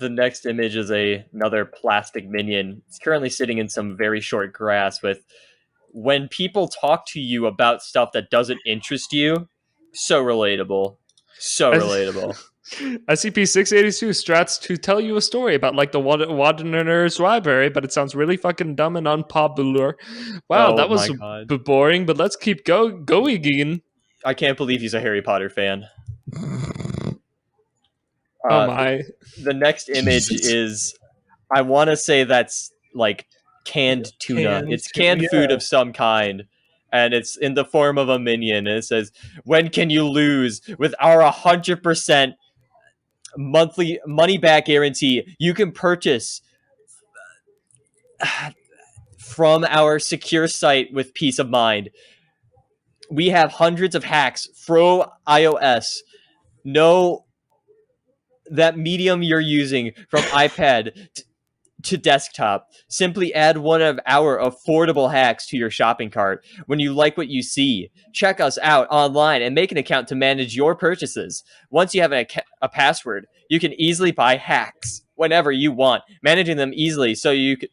The next image is another plastic minion. It's currently sitting in some very short grass with, when people talk to you about stuff that doesn't interest you, so relatable. So relatable. SCP-682 strats to tell you a story about like the Wadener's library, but it sounds really fucking dumb and unpopular. Wow, that was boring, but let's keep going again. I can't believe he's a Harry Potter fan. Oh my. The next image is, I want to say that's like canned tuna. It's canned food of some kind. And it's in the form of a minion. And it says, "When can you lose? With our 100% monthly money back guarantee, you can purchase from our secure site with peace of mind. we have hundreds of hacks for iOS. Know that medium you're using from iPad to desktop. Simply add one of our affordable hacks to your shopping cart. When you like what you see, check us out online and make an account to manage your purchases. Once you have a password, you can easily buy hacks whenever you want, managing them easily so you can...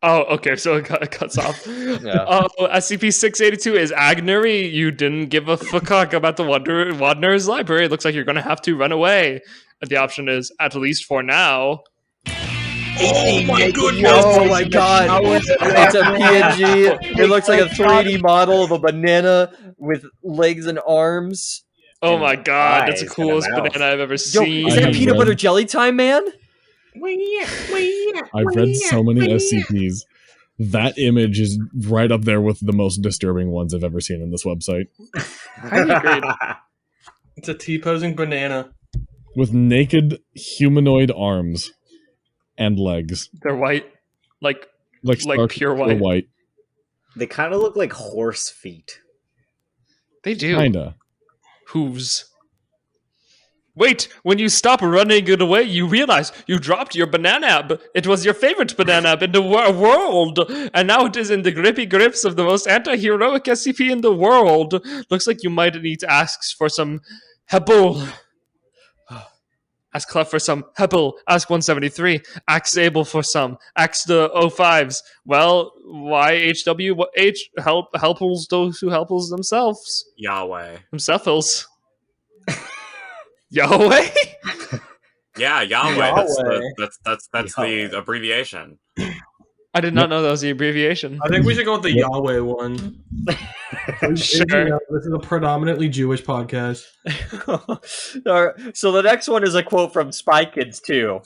Oh, okay, so it cuts off. Yeah. Oh, SCP-682 is Agnary. You didn't give a fuck about the Wanderer's Library. It looks like you're going to have to run away. The option is, at least for now. Oh my goodness! Oh my god! It's a PNG. It looks like a 3D model of a banana with legs and arms. Oh my god, that's the eyes and a coolest mouth. banana I've ever Yo, seen. is I that have peanut read- butter jelly time, man? I've read so many SCPs. That image is right up there with the most disturbing ones I've ever seen on this website. Highly agreed. It's a T-posing banana. With naked humanoid arms and legs. They're white. Like Stark pure white. They kind of look like horse feet. They do. Kinda. Hooves. Wait, when you stop running it away, you realize you dropped your banana. It was your favorite banana in the world, and now it is in the grippy grips of the most anti-heroic SCP in the world. Looks like you might need to ask for some help. Ask Clef for some help. Ask 173. Ask Abel for some. Ask the O5s. Well, why HW? H helpers those who helpers themselves. Yahweh. Themselves. Yahweh? Yeah, Yahweh. Yahweh. That's the abbreviation. I did not know that was the abbreviation. I think we should go with the Yahweh one. Sure. This is a predominantly Jewish podcast. So the next one is a quote from Spy Kids 2,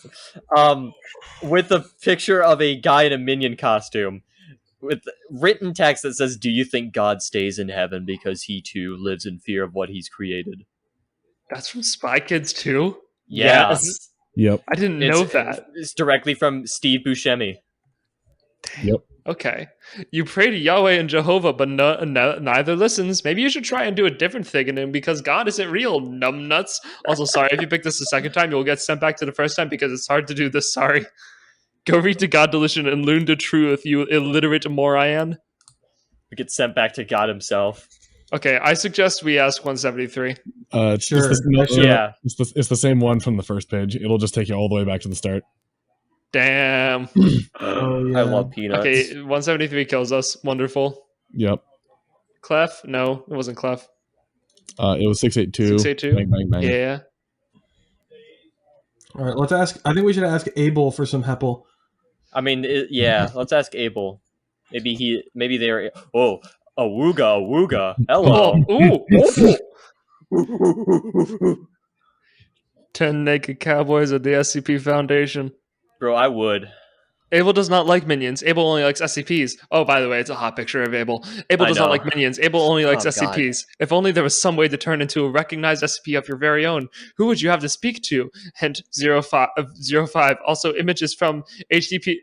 with a picture of a guy in a minion costume, with written text that says, "Do you think God stays in heaven because he too lives in fear of what he's created?" That's from Spy Kids too? Yeah. Yes. Yep. I didn't know that. It's directly from Steve Buscemi. Yep. Okay. You pray to Yahweh and Jehovah, but neither listens. Maybe you should try and do a different thing in him because God isn't real, numbnuts. Also, sorry, if you pick this the second time, you'll get sent back to the first time because it's hard to do this. Sorry. Go read the God Delition and learn the truth, you illiterate moron. We get sent back to God himself. Okay, I suggest we ask 173. Sure. Yeah. It's the same one from the first page. It'll just take you all the way back to the start. Damn. Oh, yeah. I love peanuts. Okay, 173 kills us. Wonderful. Yep. Clef? No, it wasn't Clef. It was 682. 682? Bang, bang, bang. Yeah. All right, let's ask. I think we should ask Abel for some Heppel. I mean, yeah. Let's ask Abel. Maybe they're. Oh, awooga. Hello. Ooh. 10 naked cowboys at the SCP Foundation. Bro, I would. Abel does not like minions. Abel only likes SCPs. Oh, by the way, it's a hot picture of Abel. Abel does not like minions. Abel only likes SCPs. God. If only there was some way to turn into a recognized SCP of your very own. Who would you have to speak to? Hint 05. Also, images from HDP.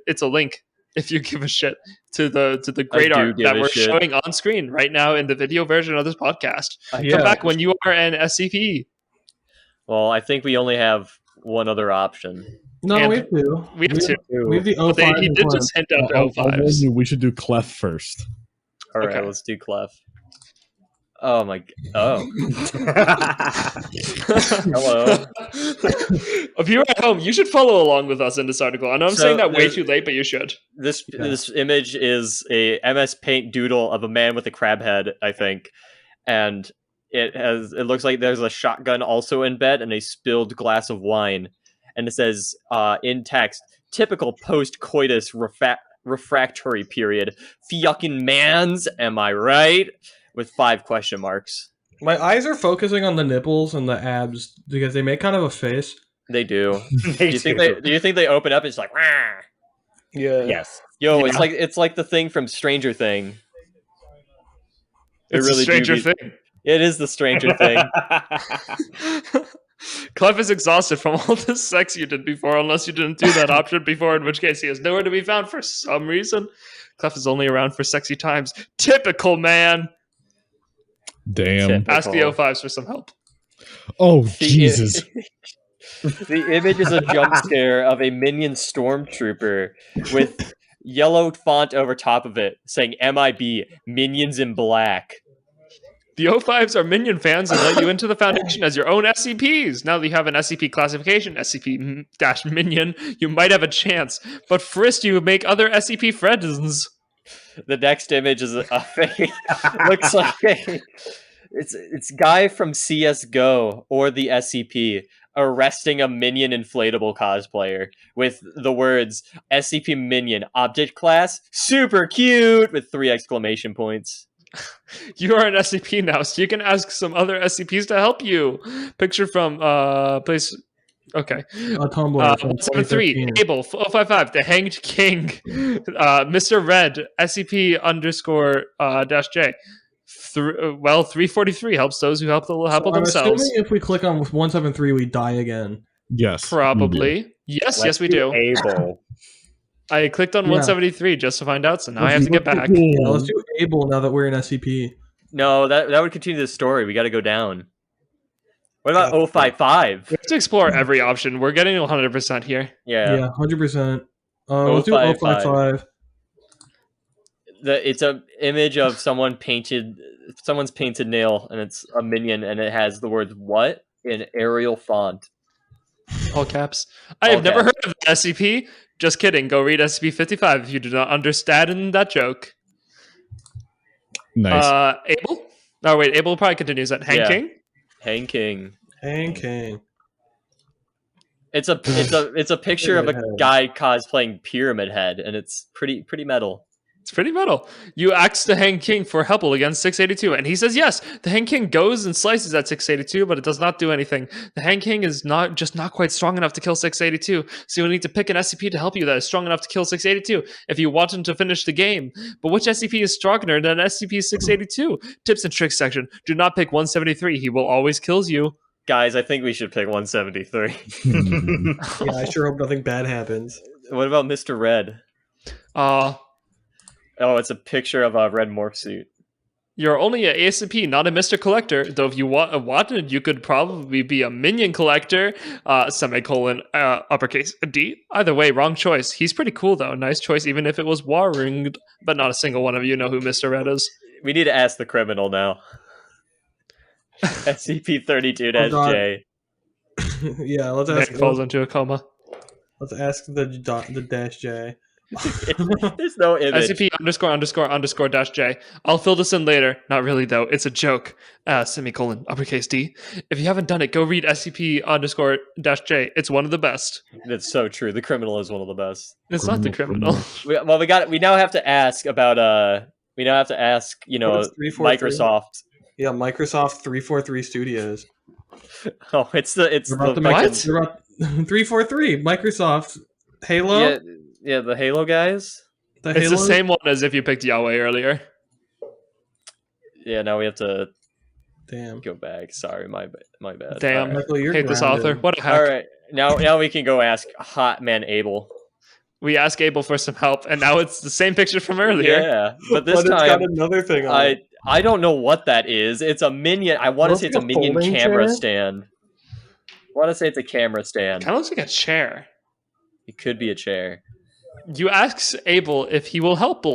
It's a link. If you give a shit to the great art that we're showing on screen right now in the video version of this podcast. Come back when you are an SCP. Well, I think we only have one other option. No, and we have two. We have two. We have the O5. He did just hint at the O5s. We should do Clef first. All right, let's do Clef. Oh my! Oh. Hello. If you're at home, you should follow along with us in this article. I know I'm saying that way too late, but you should. This image is a MS Paint doodle of a man with a crab head, I think, and it looks like there's a shotgun also in bed and a spilled glass of wine, and it says in text, "Typical post-coitus refractory period. Fucking mans, am I right?" With 5 question marks. My eyes are focusing on the nipples and the abs because they make kind of a face. They do. Do you think they open up and it's like, "Rah!" Yeah. Yes. Yo, it's like the thing from Stranger Thing. It's really Stranger Thing. It is the Stranger Thing. Clef is exhausted from all the sex you did before, unless you didn't do that option before, in which case he is nowhere to be found for some reason. Clef is only around for sexy times. Typical, man. Damn. Ask the O5s for some help. Oh, Jesus. The image is a jump scare of a minion stormtrooper with yellow font over top of it saying MIB, Minions in Black. The O5s are minion fans and let you into the Foundation as your own SCPs. Now that you have an SCP classification, SCP-Minion, you might have a chance. But first you make other SCP friends. The next image is a fake. Looks like it's guy from CSGO or the SCP arresting a minion inflatable cosplayer with the words SCP Minion object class super cute with 3 exclamation points. You are an SCP now, so you can ask some other SCPs to help you. Picture from place. Okay. Tumblr from 173 2013. Abel 055 The Hanged King, Mr. Red SCP underscore dash J. 343 helps those who help I'm themselves. assuming if we click on 173, we die again. Yes. Probably. Yes, we do. Able. I clicked on Yeah. 173 just to find out, so now I have to get back. Yeah, let's do Able now that we're in SCP. No, that would continue the story. We got to go down. What about 055? We have to explore every option. We're getting 100% here. Yeah, 100%. Let's do 055. It's a image of someone's painted nail, and it's a minion, and it has the words "what" in Arial font. All caps. I have never heard of the SCP. Just kidding. Go read SCP-55 if you do not understand that joke. Nice. Abel? Oh, wait. Abel probably continues that. Hank King? Hank King. Hank King. It's a picture of a guy cosplaying Pyramid Head, and it's pretty metal. It's pretty metal. You ask the Hang King for help against 682, and he says yes. The Hang King goes and slices at 682, but it does not do anything. The Hang King is not quite strong enough to kill 682, so you'll need to pick an SCP to help you that is strong enough to kill 682 if you want him to finish the game. But which SCP is stronger than SCP-682? Tips and tricks section. Do not pick 173. He will always kill you. Guys, I think we should pick 173. Yeah, I sure hope nothing bad happens. What about Mr. Red? Oh, it's a picture of a red morph suit. You're only an ASCP, not a Mr. Collector. Though if you wanted, you could probably be a Minion Collector, semicolon, uppercase D. Either way, wrong choice. He's pretty cool, though. Nice choice, even if it was Warringed. But not a single one of you know who Mr. Red is. We need to ask the criminal now. SCP-32-J. Yeah, let's ask. Nick falls into a coma. Let's ask the dash J. There's no image. SCP____J. I'll fill this in later. Not really, though. It's a joke. Semicolon, uppercase D. If you haven't done it, go read SCP__J. It's one of the best. That's so true. The criminal is one of the best. It's not the criminal. We now have to ask about Microsoft. Yeah, Microsoft 343 Studios. Oh, it's the What? 343 Microsoft Halo. Yeah, the Halo guys. It's the same one as if you picked Yahweh earlier. Yeah, now we have to Damn. go back. Sorry, my bad. Damn, Right. Michael, you're hate this grounded. author. What a hack. All right, now we can go ask Hot Man Abel. We ask Abel for some help, and now it's the same picture from earlier. Yeah, but this It's time got another thing on it. I don't know what that is. It's a minion. I want to say it's a minion folding camera chair? stand. I want to say it's a camera stand. Kind of looks like a chair. It could be a chair. You ask Abel if he will help.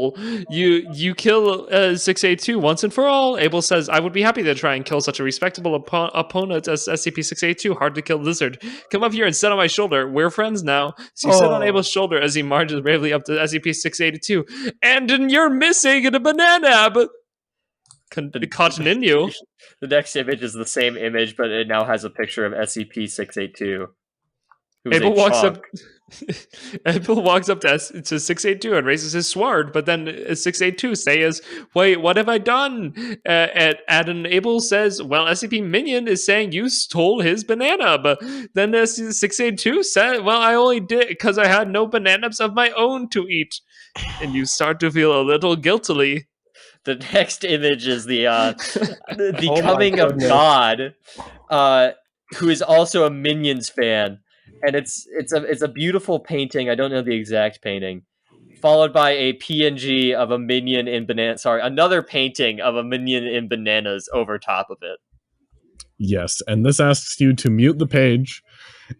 You kill 682 once and for all. Abel says, I would be happy to try and kill such a respectable opponent as SCP-682. Hard to kill lizard. Come up here and sit on my shoulder. We're friends now. So you sit on Abel's shoulder as he marches bravely up to SCP-682. And you're missing a banana. Continue. The next image is the same image, but it now has a picture of SCP-682. Abel walks up. Abel walks up to 682 and raises his sword, but then 682 says, "Wait, what have I done?" And Abel says, "Well, SCP Minion is saying you stole his banana." But then 682 said, "Well, I only did because I had no bananas of my own to eat." And you start to feel a little guiltily. The next image is the coming of God. who is also a Minions fan, and it's a beautiful painting. I don't know the exact painting. Followed by a PNG of a minion in banana. Sorry, another painting of a minion in bananas over top of it. Yes, and this asks you to mute the page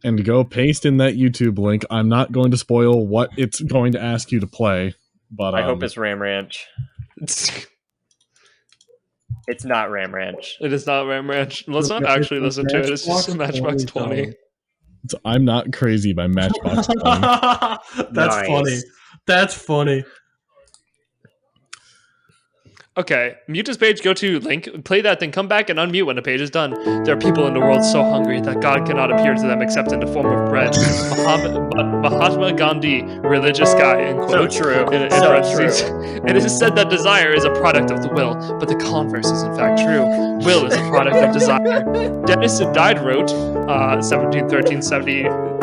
and go paste in that YouTube link. I'm not going to spoil what it's going to ask you to play, but I hope it's Ram Ranch. It's not Ram Ranch. It is not Ram Ranch. Let's not actually listen to it. It's just Matchbox 20. I'm Not Crazy by Matchbox 20. That's funny. That's funny. Okay, mute this page, go to link, play that, then come back and unmute when the page is done. There are people in the world so hungry that God cannot appear to them except in the form of bread. Mahatma Gandhi, religious guy, in quotes. So true. In So parentheses. true. It is said that desire is a product of the will, but the converse is in fact true. Will is a product of desire. Dennis Diderot wrote,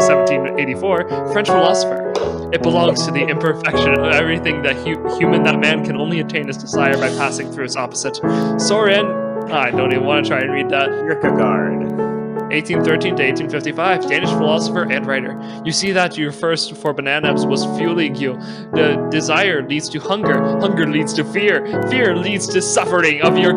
1784, French philosopher. It belongs to the imperfection of everything that human that man can only attain his desire by passing through its opposite. Soren, I don't even want to try and read that. Kierkegaard. 1813 to 1855, Danish philosopher and writer. You see that your first for bananas was fueling you. The desire leads to hunger. Hunger leads to fear. Fear leads to suffering of your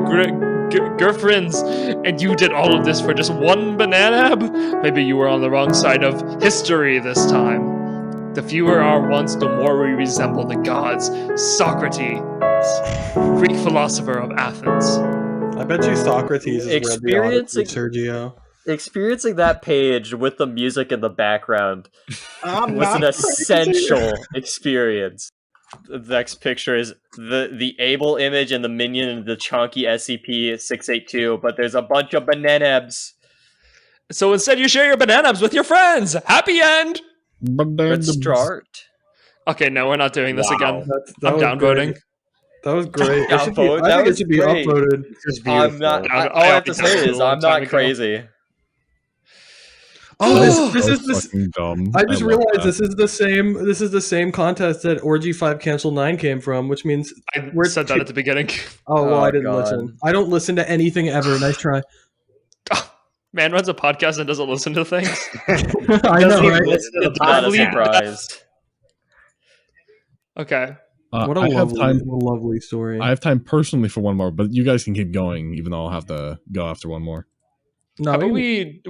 girlfriends. And you did all of this for just one banana? Maybe you were on the wrong side of history this time. The fewer our wants, the more we resemble the gods. Socrates, Greek philosopher of Athens. I bet you Socrates is Experiencing- Sergio. Experiencing that page with the music in the background was an essential experience. The next picture is the Able image and the minion and the chunky SCP-682, but there's a bunch of bananabs. So instead you share your bananabs with your friends. Happy end! Let's start. Okay, no, we're not doing this again. That I'm was downvoting. great. That was great. I think That it should be was great. upvoted. I'm not. All I have to say is I'm not crazy. Oh, this is fucking dumb. I just love realized that. this is the same contest that Orgy 5 Cancel 9 came from, which means I said that at the beginning. oh well, Oh, I didn't God. listen. I don't listen to anything ever. Nice try. Man runs a podcast and doesn't listen to things. I know, Doesn't even right? listen to the It's not a podcast. surprise. Okay. What a I have lovely story. I have time personally for one more, but you guys can keep going, even though I'll have to go after one more. No, How about we?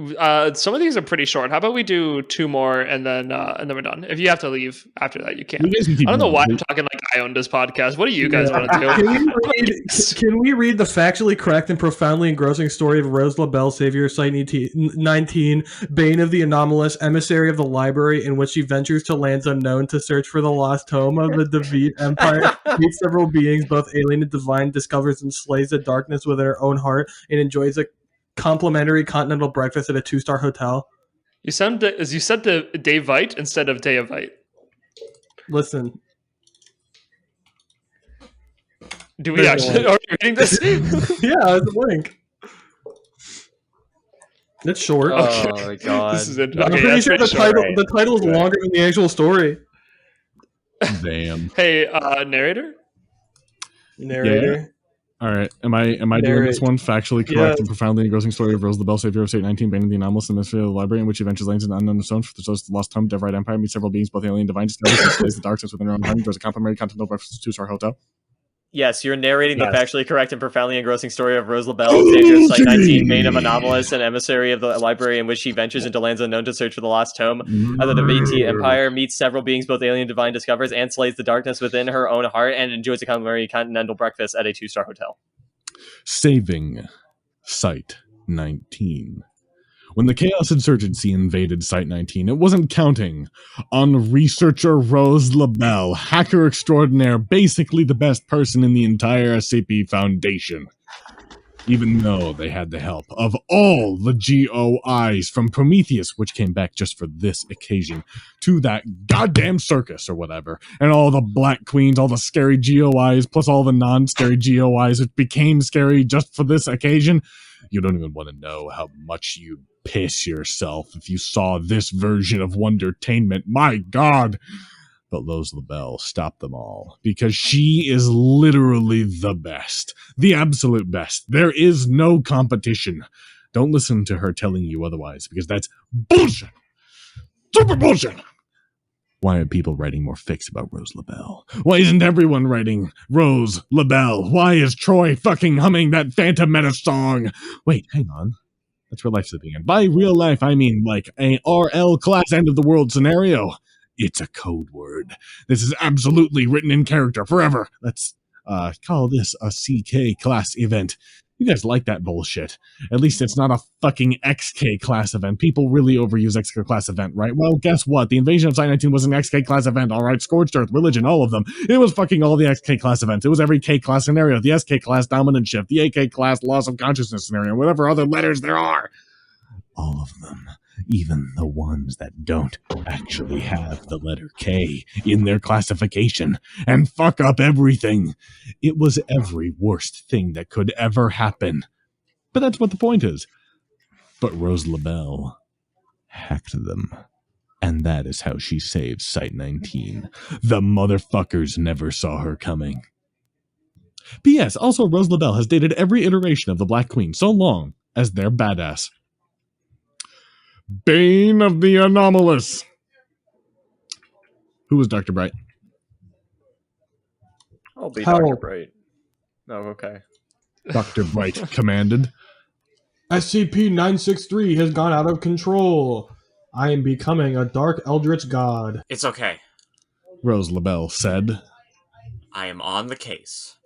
Some of these are pretty short. How about we do two more and then we're done. If you have to leave after that, you can. You guys can keep I don't know going. why I'm talking like I own this podcast. What do you guys want to do? Can we read the factually correct and profoundly engrossing story of Rose LaBelle, savior of Site 19, bane of the anomalous, emissary of the library, in which she ventures to lands unknown to search for the lost home of the Devite Empire, meets several beings, both alien and divine, discovers and slays the darkness within her own heart, and enjoys a complimentary continental breakfast at a 2-star hotel? You said the Davite instead of Deavite. Listen. Do we There's actually? one. Are we reading this? Yeah, it's a link. It's short. Oh my god. This is it. I'm Okay, pretty that's sure pretty the short. title is longer than the actual story. Damn. Hey, narrator. Narrator. All right. Am I doing this one? Factually correct Yes. and profoundly engrossing story of Rose LaBelle, savior of State 19, bane of the anomalous, and mystery of the library, in which she ventures lands in unknown stones for the lost home, Devrite Empire, meets several beings, both alien and divine, discovers and slays the darkness within her own home, draws a complimentary continental breakfast to 2-star hotel. Yes, you're narrating the Yes. factually correct and profoundly engrossing story of Rose LaBelle, savior of Site 19, bane of anomalous, and emissary of the library, in which she ventures into lands unknown to search for the lost home of the Devite Empire, meets several beings, both alien and divine, discovers and slays the darkness within her own heart, and enjoys a complimentary continental breakfast at a 2-star hotel. Saving Site 19. When the Chaos Insurgency invaded Site 19, it wasn't counting on researcher Rose LaBelle, hacker extraordinaire, basically the best person in the entire SCP Foundation. Even though they had the help of all the GOIs, from Prometheus, which came back just for this occasion, to that goddamn circus or whatever, and all the Black Queens, all the scary GOIs, plus all the non-scary GOIs, which became scary just for this occasion. You don't even want to know how much you'd piss yourself if you saw this version of Wondertainment. My God! But Rose LaBelle stopped them all, because she is literally the best. The absolute best. There is no competition. Don't listen to her telling you otherwise, because that's bullshit. Super bullshit. Why are people writing more fics about Rose LaBelle? Why isn't everyone writing Rose LaBelle? Why is Troy fucking humming that Phantom Menace song? Wait, hang on. That's real life slipping in. By real life, I mean like a RL class end of the world scenario. It's a code word. This is absolutely written in character forever. Let's call this a CK class event. You guys like that bullshit. At least it's not a fucking XK class event. People really overuse XK class event, right? Well, guess what? The invasion of Site-19 was an XK class event, alright? Scorched Earth, Religion, all of them. It was fucking all the XK class events. It was every K class scenario. The SK class dominant shift, the AK class loss of consciousness scenario, whatever other letters there are. All of them. Even the ones that don't actually have the letter K in their classification and fuck up everything. It was every worst thing that could ever happen. But that's what the point is. But Rose LaBelle hacked them. And that is how she saved Site-19. The motherfuckers never saw her coming. P.S. Also, Rose LaBelle has dated every iteration of the Black Queen so long as they're badass. Bane of the Anomalous. Who was Dr. Bright? I'll be How- Dr. Bright. Oh, okay. Dr. Bright commanded. SCP-963 has gone out of control. I am becoming a dark eldritch god. It's okay. Rose LaBelle said. I am on the case.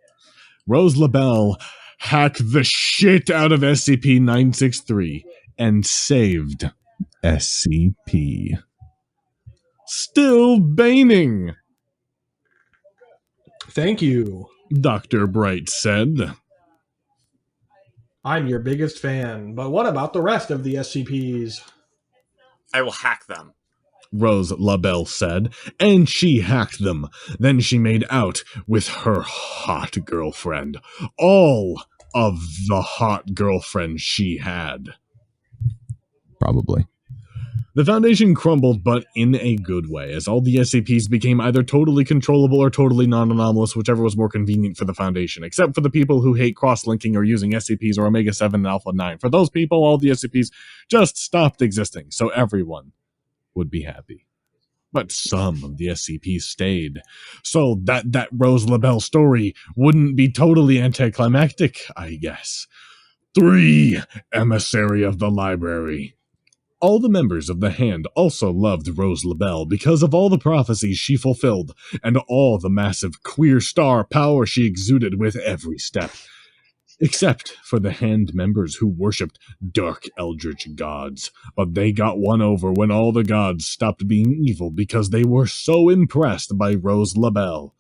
Rose LaBelle hacked the shit out of SCP-963 and saved SCP. Still baning, Thank you. Dr. Bright said. I'm your biggest fan, but what about the rest of the SCPs? I will hack them. Rose LaBelle said, and she hacked them. Then she made out with her hot girlfriend. All of the hot girlfriends she had. Probably. The Foundation crumbled, but in a good way, as all the SCPs became either totally controllable or totally non-anomalous, whichever was more convenient for the Foundation, except for the people who hate cross-linking or using SCPs or Omega-7 and Alpha-9. For those people, all the SCPs just stopped existing, so everyone would be happy. But some of the SCPs stayed, so that Rose LaBelle story wouldn't be totally anticlimactic, I guess. 3. Emissary of the Library. All the members of the Hand also loved Rose LaBelle because of all the prophecies she fulfilled and all the massive queer star power she exuded with every step. Except for the Hand members who worshipped dark eldritch gods. But they got won over when all the gods stopped being evil because they were so impressed by Rose LaBelle.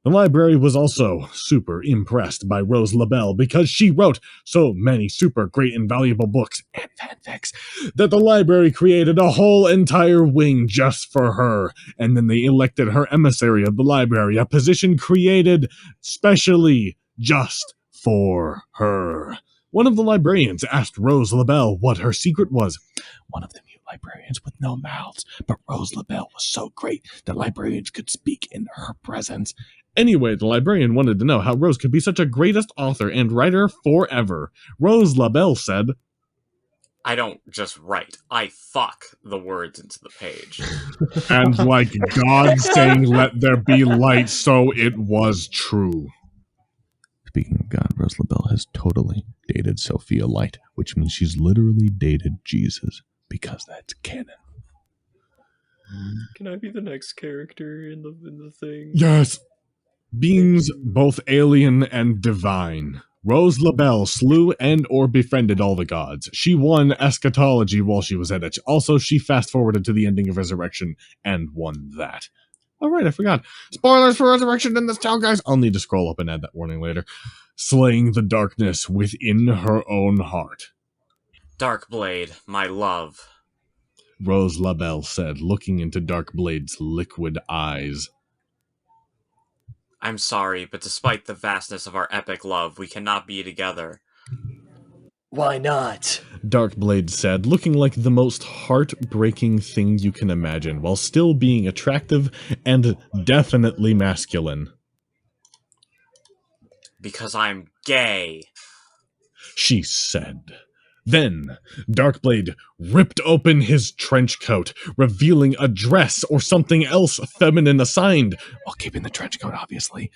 The library was also super impressed by Rose LaBelle because she wrote so many super great and valuable books and fanfics that the library created a whole entire wing just for her, and then they elected her emissary of the library, a position created specially just for her. One of the librarians asked Rose LaBelle what her secret was. One of the mute librarians with no mouths, but Rose LaBelle was so great that librarians could speak in her presence. Anyway, the librarian wanted to know how Rose could be such a greatest author and writer forever. Rose LaBelle said, I don't just write. I fuck the words into the page. and like God saying, let there be light, so it was true. Speaking of God, Rose LaBelle has totally dated Sophia Light, which means she's literally dated Jesus, because that's canon. Can I be the next character in the thing? Yes! Beings both alien and divine. Rose LaBelle slew and or befriended all the gods. She won eschatology while she was at it. Also, she fast-forwarded to the ending of Resurrection and won that. Alright, I forgot. Spoilers for Resurrection in this town, guys! I'll need to scroll up and add that warning later. Slaying the darkness within her own heart. Darkblade, my love. Rose LaBelle said, looking into Darkblade's liquid eyes. I'm sorry, but despite the vastness of our epic love, we cannot be together. Why not? Darkblade said, looking like the most heartbreaking thing you can imagine, while still being attractive and definitely masculine. Because I'm gay. She said. Then, Darkblade ripped open his trench coat, revealing a dress or something else feminine assigned, while keeping the trench coat, obviously.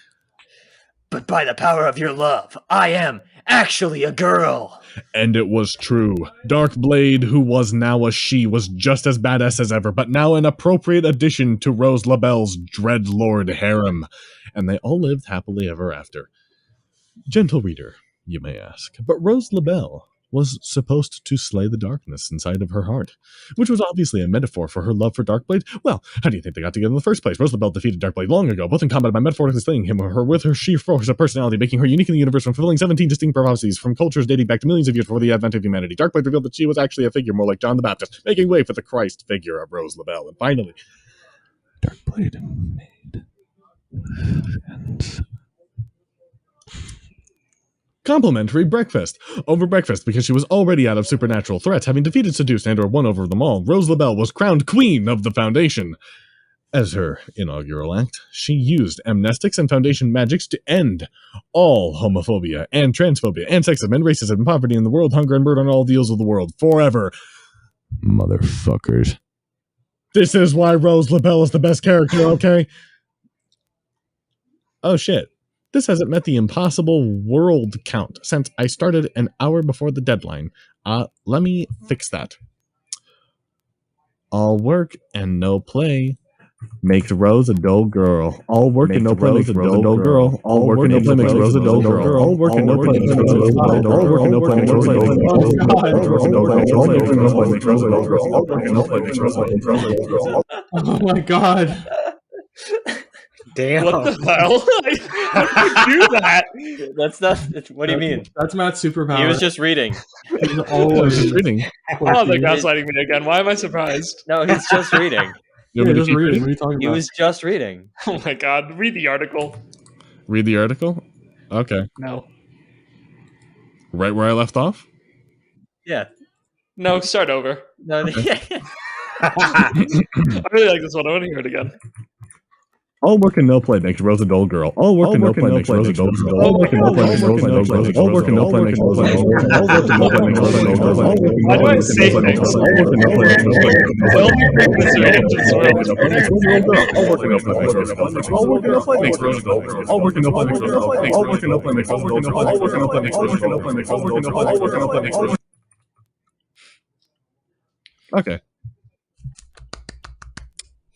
But by the power of your love, I am actually a girl. And it was true. Darkblade, who was now a she, was just as badass as ever, but now an appropriate addition to Rose LaBelle's Dreadlord harem. And they all lived happily ever after. Gentle reader, you may ask, but Rose LaBelle was supposed to slay the darkness inside of her heart, which was obviously a metaphor for her love for Darkblade. Well, how do you think they got together in the first place? Rose LaBelle defeated Darkblade long ago, both in combat by metaphorically slaying him or her with her sheer force of personality, making her unique in the universe from fulfilling 17 distinct prophecies from cultures dating back to millions of years before the advent of humanity. Darkblade revealed that she was actually a figure more like John the Baptist, making way for the Christ figure of Rose LaBelle. And finally, Darkblade made and complimentary breakfast. Over breakfast, because she was already out of supernatural threats, having defeated, seduced, and or won over them all, Rose LaBelle was crowned Queen of the Foundation. As her inaugural act, she used amnestics and Foundation magics to end all homophobia and transphobia and sexism and racism and poverty in the world, hunger and murder on all deals of the world, forever. Motherfuckers. This is why Rose LaBelle is the best character, okay? Oh shit. This hasn't met the impossible world count since I started an hour before the deadline. Let me fix that. All work and no play makes Rose a dull girl. All work and no play makes Rose a dull girl. All work and no play makes Rose a dull girl. All work and no play makes Rose a dull girl. All work and no play makes Rose a dull girl. Oh my god. Damn. What the hell? How did you do that? That's not. What do you mean? That's Matt's superpower. He was just reading. He's always reading. Oh, they're gaslighting me again. Why am I surprised? No, he's just reading. Yeah, just reading. What are you talking He about? was just reading. Oh my god. Read the article. Read the article? Okay. No. Right where I left off? Yeah. No, start over. No. Okay. I really like this one. I want to hear it again. All work and no play makes Rose a dull girl. All work and no play makes Rose a dull girl. All work and no play makes Rose a dull girl. All work and no play makes Rose a dull girl. All work and no play makes Rose a dull girl. Why do I say things? All work and no play makes Rose a dull girl. Well, All work and no play makes Rose a dull girl. All work and no play makes Rose a dull girl. All work and no play makes Rose a dull girl. All work and no play makes Rose a dull girl. All work and no play makes Rose a dull girl. All work and no play makes Rose a dull girl. All work and no play makes Rose a dull girl. Okay.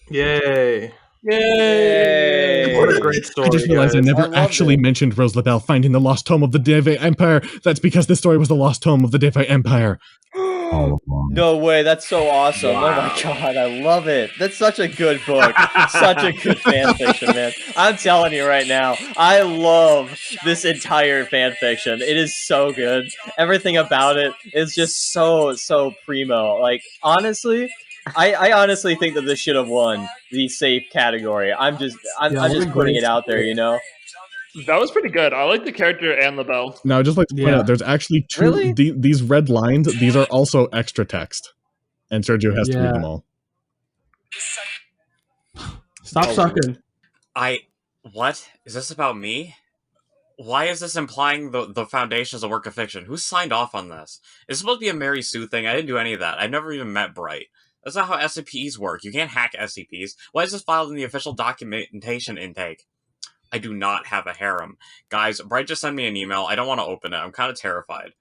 Yay. Yay! What a great story. I just realized guys. I never actually mentioned Rose LaBelle finding the lost tome of the Devite Empire. That's because this story was the lost tome of the Devite Empire. No way, that's so awesome. Wow. Oh my god, I love it. That's such a good book. Such a good fan fiction, man. I'm telling you right now, I love this entire fan fiction. It is so good. Everything about it is just so primo. Like, honestly, I honestly think that this should have won the safe category. I'm just putting it out there, you know? That was pretty good. I like the character and LaBelle. Now, I'd just like to point out, there's actually two, Really? These red lines, these are also extra text. And Sergio has to read them all. Stop sucking. What? Is this about me? Why is this implying the Foundation is a work of fiction? Who signed off on this? It's supposed to be a Mary Sue thing. I didn't do any of that. I've never even met Bright. That's not how SCPs work. You can't hack SCPs. Why is this filed in the official documentation intake? I do not have a harem. Guys, Bright just sent me an email. I don't want to open it. I'm kind of terrified.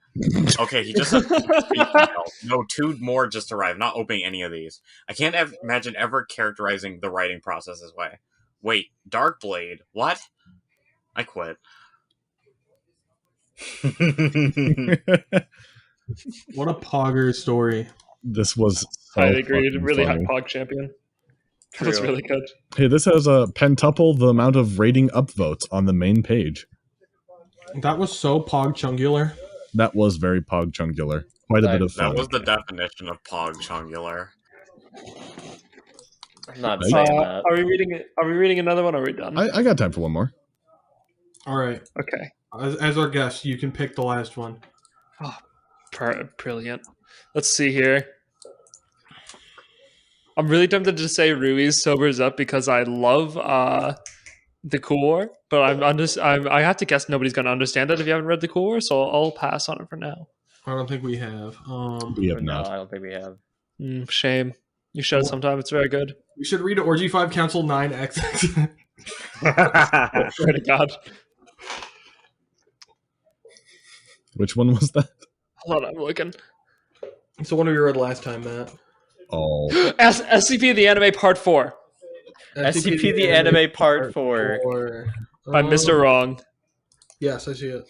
Okay, he just sent 3 emails. No, 2 more just arrived. Not opening any of these. I can't imagine ever characterizing the writing process this way. Wait, Darkblade? What? I quit. What a pogger story. This was so I agreed. Really hot funny. pog champion. That was really good. Hey, this has a pentuple the amount of rating upvotes on the main page. That was so pog-chungular. That was very pog-chungular. Quite a bit of fun. That was the definition of pog-chungular. I'm not saying that. Are we reading it? Are we reading another one? Or are we done? I got time for one more. All right. Okay. As our guest, you can pick the last one. Oh, brilliant. Let's see here. I'm really tempted to say Ruiz sobers up because I love the Cool War, but I have to guess nobody's going to understand it if you haven't read the Cool War, so I'll pass on it for now. I don't think we have. We have No, not. I don't think we have. Shame. You should sometime. It's very good. We should read Orgy 5 Council 9XX. Swear to God. Which one was that? Hold on, I'm looking. It's the one we read last time, Matt. Oh, SCP the Anime Part 4 SCP the Anime Part 4. by Mr. Wrong. Yes, I see it.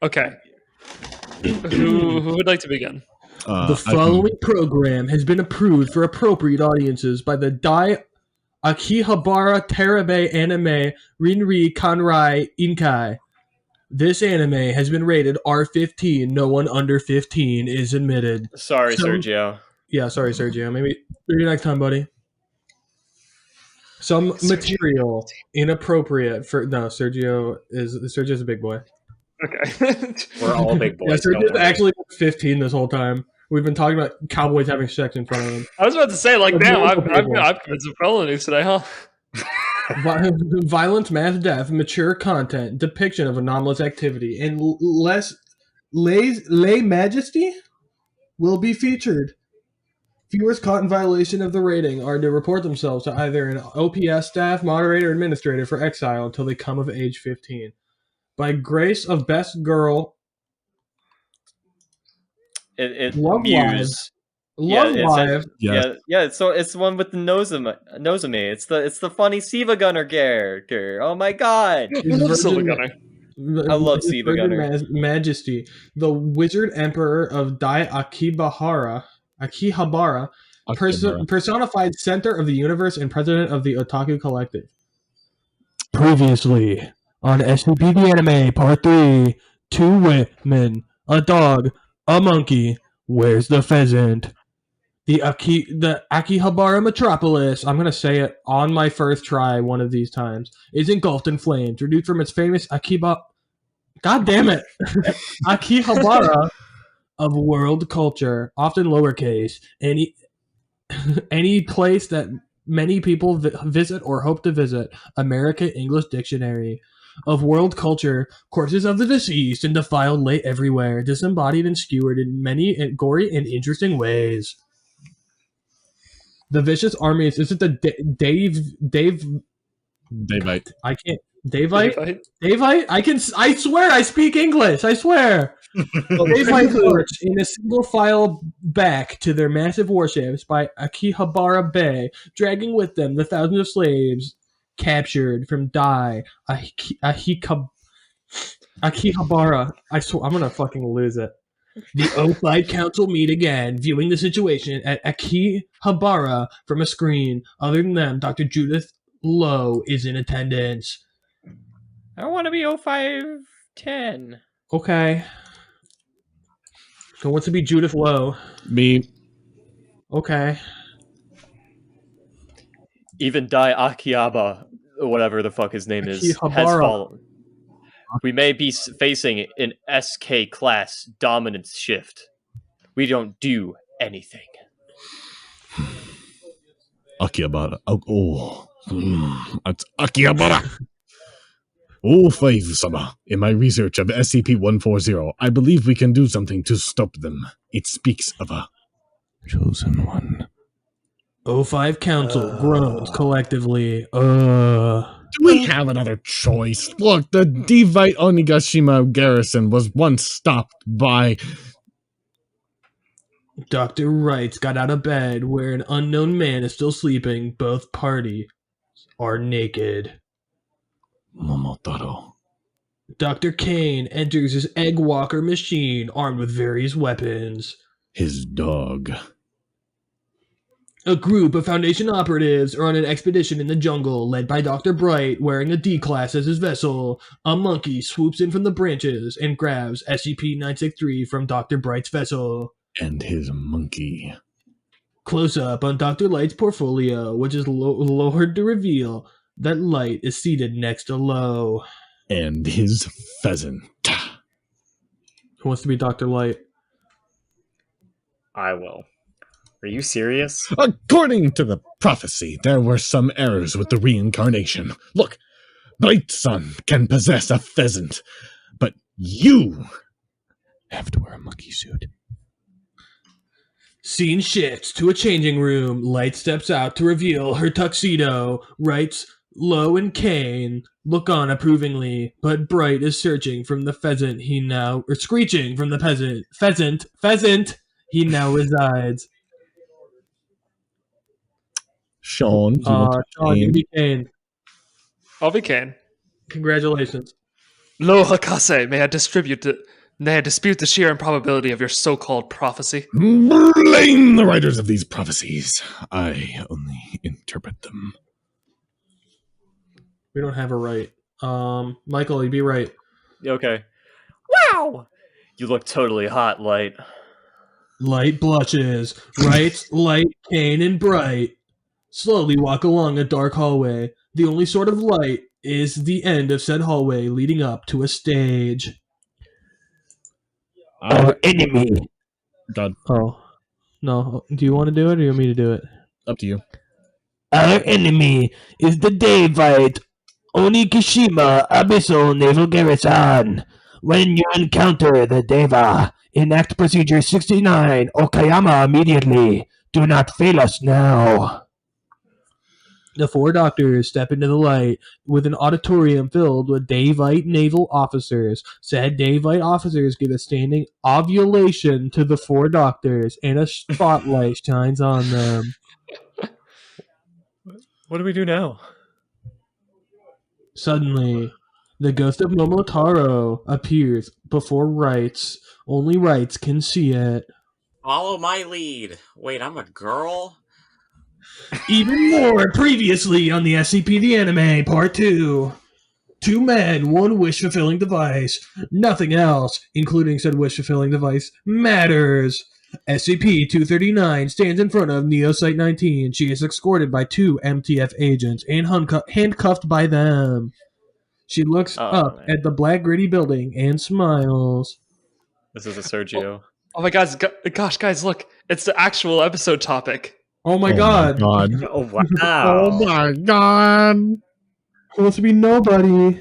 Okay. Who would like to begin? The following program has been approved for appropriate audiences by the Dai Akihabara Terabe Anime Rinri Kanrai Inkai. This anime has been rated R15. No one under 15 is admitted. Sorry, Sergio. Yeah, sorry, Sergio. Maybe next time, buddy. Some material inappropriate for Sergio's a big boy. Okay. We're all big Yeah, boys. don't Sergio's worry. actually 15 this whole time. We've been talking about cowboys having sex in front of him. I was about to say, like, damn, Well, I've committed some felonies today, huh? Violence, mass death, mature content, depiction of anomalous activity, and lay majesty will be featured. Viewers caught in violation of the rating are to report themselves to either an OPS staff, moderator, or administrator for exile until they come of age 15. By grace of best girl, Love Muse. Love Yeah, Live. Yeah. So it's the one with the Nozomi. It's the funny Siva Gunner character. Oh my god. I love Siva Gunner. Majesty, the wizard emperor of Dai Akihabara, personified center of the universe and president of the Otaku Collective. Previously on SCP the Anime Part 3, 2 women, a dog, a monkey. Where's the pheasant? The Akihabara metropolis, I'm going to say it on my first try one of these times, is engulfed in flames, reduced from its famous God damn it! Akihabara of world culture, often lowercase. Any place that many people visit or hope to visit. American English Dictionary. Of world culture, corpses of the deceased and defiled lay everywhere, disembodied and skewered in many gory and interesting ways. The vicious armies. Is it the Davite. I can't. Davite? I swear I speak English. I swear. Davite march in a single file back to their massive warships by Akihabara Bay, dragging with them the thousands of slaves captured from Dai Akihabara. I swear I'm gonna fucking lose it. The O5 Council meet again, viewing the situation at Akihabara from a screen. Other than them, Dr. Judith Lowe is in attendance. I want to be 0510. Okay. Who wants to be Judith Lowe? Me. Okay. Even Dai Akihabara, whatever the fuck his name is, has Akihabara. fallen. We may be facing an SK class dominance shift. We don't do anything. Akihabara. That's Akihabara. 05-sama. In my research of SCP-140, I believe we can do something to stop them. It speaks of a chosen one. O5 Council groans collectively. Do we have another choice? Look, the Devite Onigashima garrison was once stopped by... Dr. Wrights got out of bed where an unknown man is still sleeping. Both parties are naked. Momotaro. Dr. Kane enters his egg walker machine armed with various weapons. His dog. A group of Foundation operatives are on an expedition in the jungle led by Dr. Bright wearing a D-class as his vessel. A monkey swoops in from the branches and grabs SCP-963 from Dr. Bright's vessel. And his monkey. Close up on Dr. Light's portfolio, which is lowered to reveal that Light is seated next to Low. And his pheasant. Who wants to be Dr. Light? I will. Are you serious? According to the prophecy, there were some errors with the reincarnation. Look, Bright's son can possess a pheasant, but You have to wear a monkey suit. Scene shifts to a changing room. Light steps out to reveal her tuxedo. Writes, Low and Kane look on approvingly, but Bright is searching from the pheasant screeching from the pheasant he now resides. Shaun, Shaun, you be Kane. I'll be Kane. Congratulations. Lo Hakase, may I dispute the sheer improbability of your so-called prophecy? blame the writers of these prophecies. I only interpret them. We don't have a right. Michael, you'd be right. Okay. Wow! You look totally hot, Light. Light blushes. Writes, Light, Kane, and Bright slowly walk along a dark hallway. The only sort of light is the end of said hallway leading up to a stage. Our enemy. God, Oh. No. Do you want to do it or do you want me to do it? up to you. Our enemy is the Daevite Onikishima Abyssal Naval Garrison. When you encounter the Deva, enact Procedure 69 Okayama immediately. Do not fail us now. The four doctors step into the light with an auditorium filled with Daevite naval officers. Said Daevite officers give a standing ovulation to the four doctors, and a spotlight shines on them. What do we do now? Suddenly, the ghost of Momotaro appears before Rights. Only Rights can see it. Follow my lead. Wait, I'm a girl? Even more previously on the SCP the Anime, Part 2. 2 men, 1 wish-fulfilling device. Nothing else, including said wish-fulfilling device, matters. SCP-239 stands in front of Neo-Site-19. She is escorted by 2 MTF agents and handcuffed by them. She looks up at the black gritty building and smiles. This is a Sergio. Oh my gosh, guys, look. It's the actual episode topic. Oh my god. God. Oh, wow. Oh my god. Who wants to be nobody?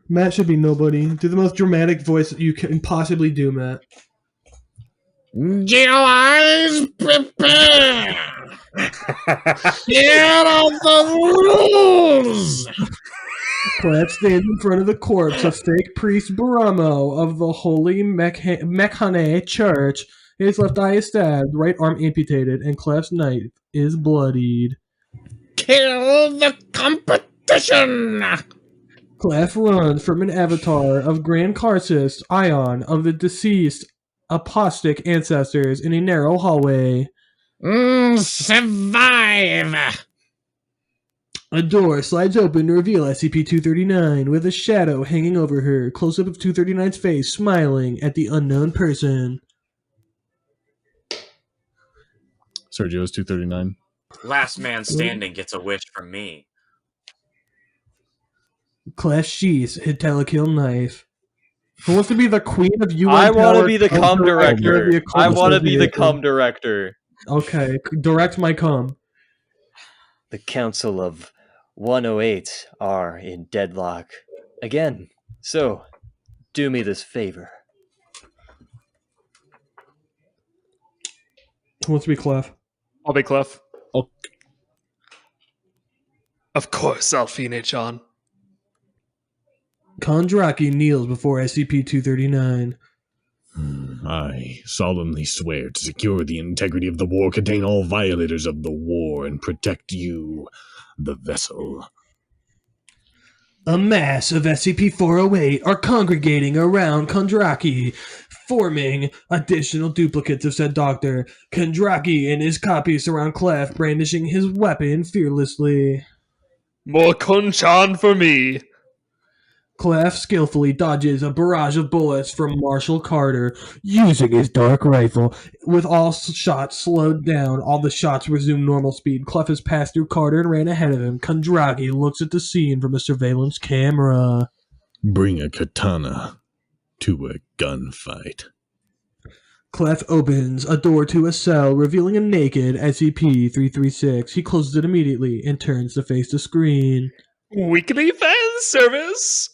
Matt should be nobody. Do the most dramatic voice that you can possibly do, Matt. GOIs, prepare! Get out the rules! Platt stands in front of the corpse of fake priest Baramo of the Holy Mekhane Church. His left eye is stabbed, right arm amputated, and Clef's knife is bloodied. Kill the competition! Clef runs from an avatar of Grand Karsus, Ion, of the deceased apostate ancestors in a narrow hallway. Survive! A door slides open to reveal SCP-239 with a shadow hanging over her. Close-up of 239's face, smiling at the unknown person. Sergio's 239. Last man standing gets a wish from me. Clef sheaths his telekill knife. Who wants to be the queen of UN? I want to be the cum cum director. of the I want to Occult be the Vehicle? cum director. Okay, direct my cum. The Council of 108 are in deadlock again. So, do me this favor. Who wants to be Clef? I'll be Clef. Okay. Of course, I'll Phoenix on. Kondraki kneels before SCP-239. I solemnly swear to secure the integrity of the war, contain all violators of the war, and protect you, the vessel. A mass of SCP-408 are congregating around Kondraki, forming additional duplicates of said doctor. Kondraki and his copy surround Clef, brandishing his weapon fearlessly. More Kunchan for me. Clef skillfully dodges a barrage of bullets from Marshall Carter, using his dark rifle. With all shots slowed down, all the shots resume normal speed. Clef has passed through Carter and ran ahead of him. Kondraki looks at the scene from a surveillance camera. Bring a katana to a gunfight. Clef opens a door to a cell, revealing a naked SCP-336. He closes it immediately and turns to face the screen. Weekly fan service.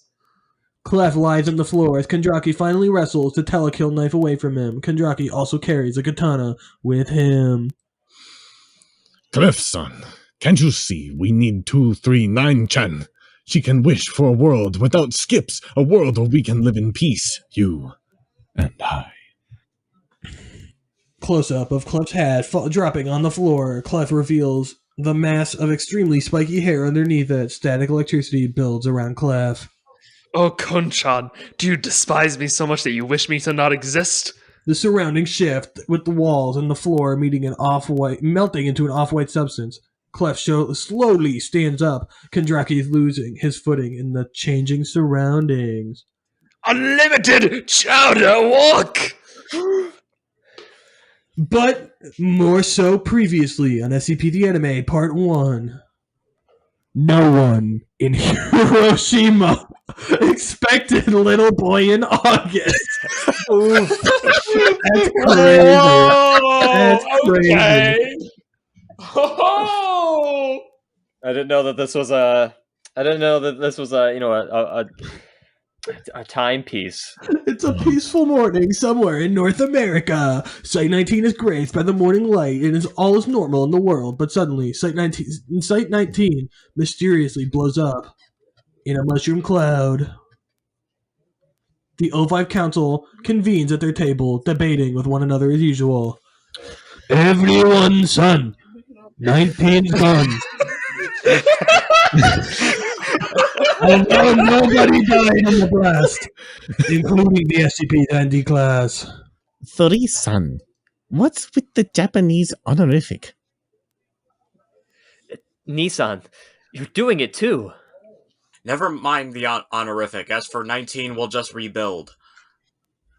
Clef lies on the floor as Kondraki finally wrestles the telekill knife away from him. Kondraki also carries a katana with him. Clef-san, can't you see we need 239-chan? She can wish for a world without skips, a world where we can live in peace, you and I. Close-up of Clef's hat dropping on the floor. Clef reveals the mass of extremely spiky hair underneath it. Static electricity builds around Clef. Oh, Konchan, do you despise me so much that you wish me to not exist? The surroundings shift, with the walls and the floor melting into an off-white substance. Clef slowly stands up. Kondraki is losing his footing in the changing surroundings. Unlimited chowder walk! But more so previously on SCP the Anime Part 1. No one in Hiroshima expected Little Boy in August. That's crazy. That's crazy. Okay. Oh! I didn't know that this was a timepiece. It's a peaceful morning somewhere in North America. Site-19 is graced by the morning light and all is normal in the world, but suddenly Site-19 mysteriously blows up in a mushroom cloud. The O5 Council convenes at their table, debating with one another as usual. Everyone's son. 19's gone. Although nobody died in the blast, including the SCP-10D class. 3-san, what's with the Japanese honorific? Nissan, you're doing it too. Never mind the honorific. As for 19, we'll just rebuild.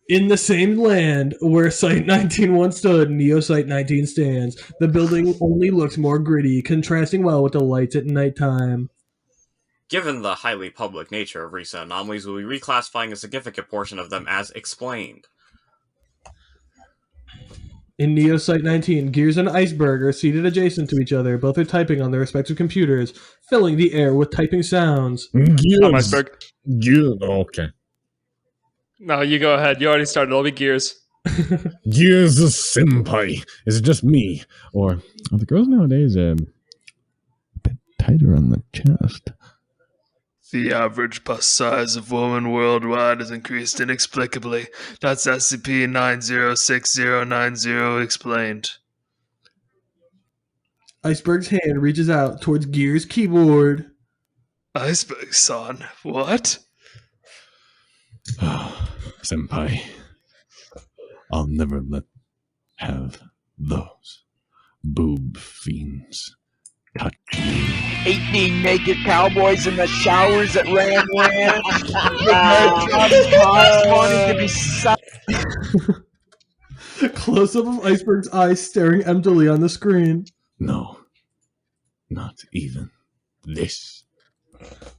In the same land where Site-19 once stood, Neo Site-19 stands. The building only looks more gritty, contrasting well with the lights at nighttime. Given the highly public nature of recent anomalies, we'll be reclassifying a significant portion of them as explained. In Neo Site-19, Gears and Iceberg are seated adjacent to each other. Both are typing on their respective computers, filling the air with typing sounds. I'm Iceberg. Okay. No, you go ahead. You already started. I'll be Gears. Gears senpai. Is it just me? Or are the girls nowadays a bit tighter on the chest? The average bust size of women worldwide has increased inexplicably. That's SCP-906090 explained. Iceberg's hand reaches out towards Gears' keyboard. Iceberg-san, what? Senpai, I'll never have those boob fiends touch me. 18 naked cowboys in the showers at Ram Ranch. Wanting to be Close-up of Iceberg's eyes staring emptily on the screen. No, not even this.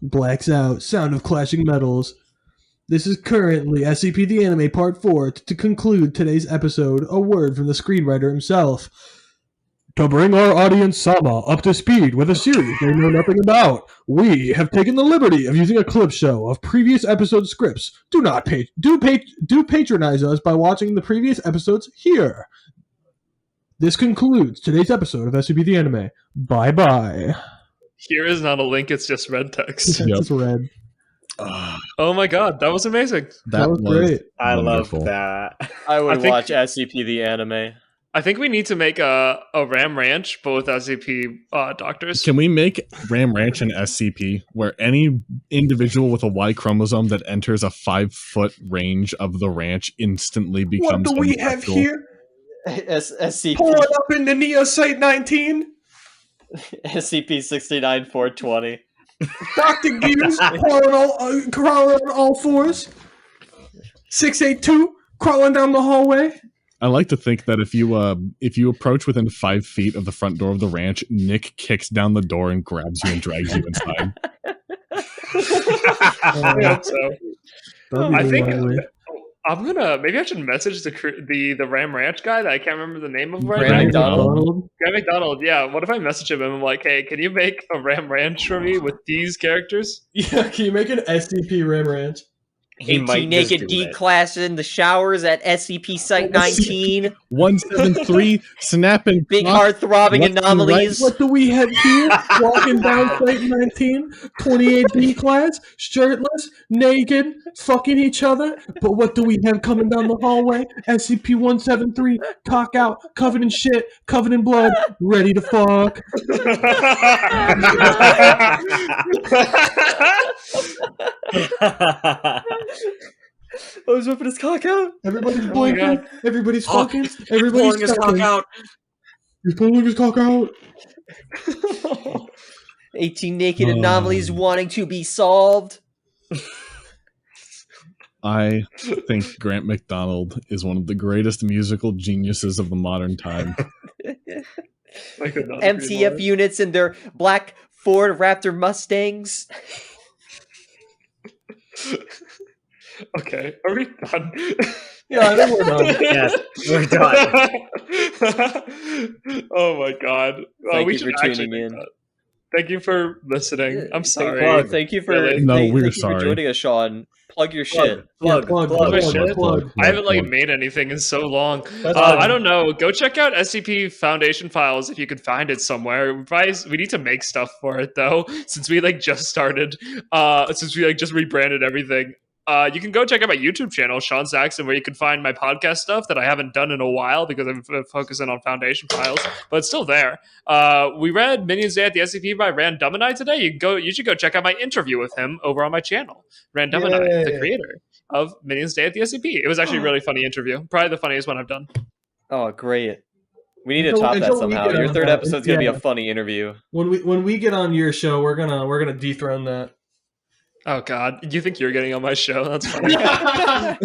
Blacks out. Sound of clashing metals. This is currently SCP the Anime Part 4. To conclude today's episode, a word from the screenwriter himself. To bring our audience Sama up to speed with a series they know nothing about, we have taken the liberty of using a clip show of previous episode scripts. Do patronize us by watching the previous episodes here. This concludes today's episode of SCP the Anime. Bye-bye. Here is not a link, it's just red text. That's just red. Oh my god, that was amazing. That was great. I love wonderful. that. I would I think- watch SCP the anime. I think we need to make a Ram Ranch, but with SCP doctors. Can we make Ram Ranch an SCP where any individual with a Y chromosome that enters a 5-foot range of the ranch instantly becomes What do we have homosexual? here? SCP Pull it up into Neo Site-19. SCP 69420. Dr. Gears crawling on all fours. 682 crawling down the hallway. I like to think that if you approach within 5 feet of the front door of the ranch, Nick kicks down the door and grabs you and drags you inside. I hope so. That'd be I think lovely. maybe I should message the Ram Ranch guy that I can't remember the name of right Graham now. McDonald. Graham McDonald, yeah. What if I message him and I'm like, hey, can you make a Ram Ranch for me with these characters? Yeah, can you make an SCP Ram Ranch? He might 18 just naked do it. D-class in the showers at SCP Site 19. 173 snapping Big clock, heart throbbing left and anomalies. What do we have here? Walking down Site 19, 28B class, shirtless, naked, fucking each other. But what do we have coming down the hallway? SCP-173, cock out, covered in shit, covered in blood, ready to fuck. Oh, he's whipping his cock out. Everybody's blinking, everybody's fucking, Pulling everybody's his cock fucking. out. He's pulling his cock out. 18 naked anomalies wanting to be solved. I think Grant MacDonald is one of the greatest musical geniuses of the modern time. I could not agree more. MTF units in their black Ford Raptor Mustangs. Okay, are we done? Yeah, I think we're done. Yes, we're done. Oh my god. Thank we you should for actually tuning do in. that. Thank you for listening. I'm sorry. Thank you for Really? No, thank we're you sorry. for joining us, Sean. Plug your shit. Plug. my shit. plug. I haven't made anything in so long. That's I don't know. Go check out SCP Foundation Files if you could find it somewhere. We need to make stuff for it though, since we just started. Since we just rebranded everything. You can go check out my YouTube channel, Shaun Saxum, where you can find my podcast stuff that I haven't done in a while because I'm focusing on Foundation Files, but it's still there. We read Minions Day at the SCP by Rand Dumb and I today. You should go check out my interview with him over on my channel, Rand Dumb and I, the creator of Minions Day at the SCP. It was actually a really funny interview, probably the funniest one I've done. Oh, great. We need to top that somehow. Your third episode's gonna be a funny interview. When we get on your show, we're gonna dethrone that. Oh God! You think you're getting on my show? That's funny. I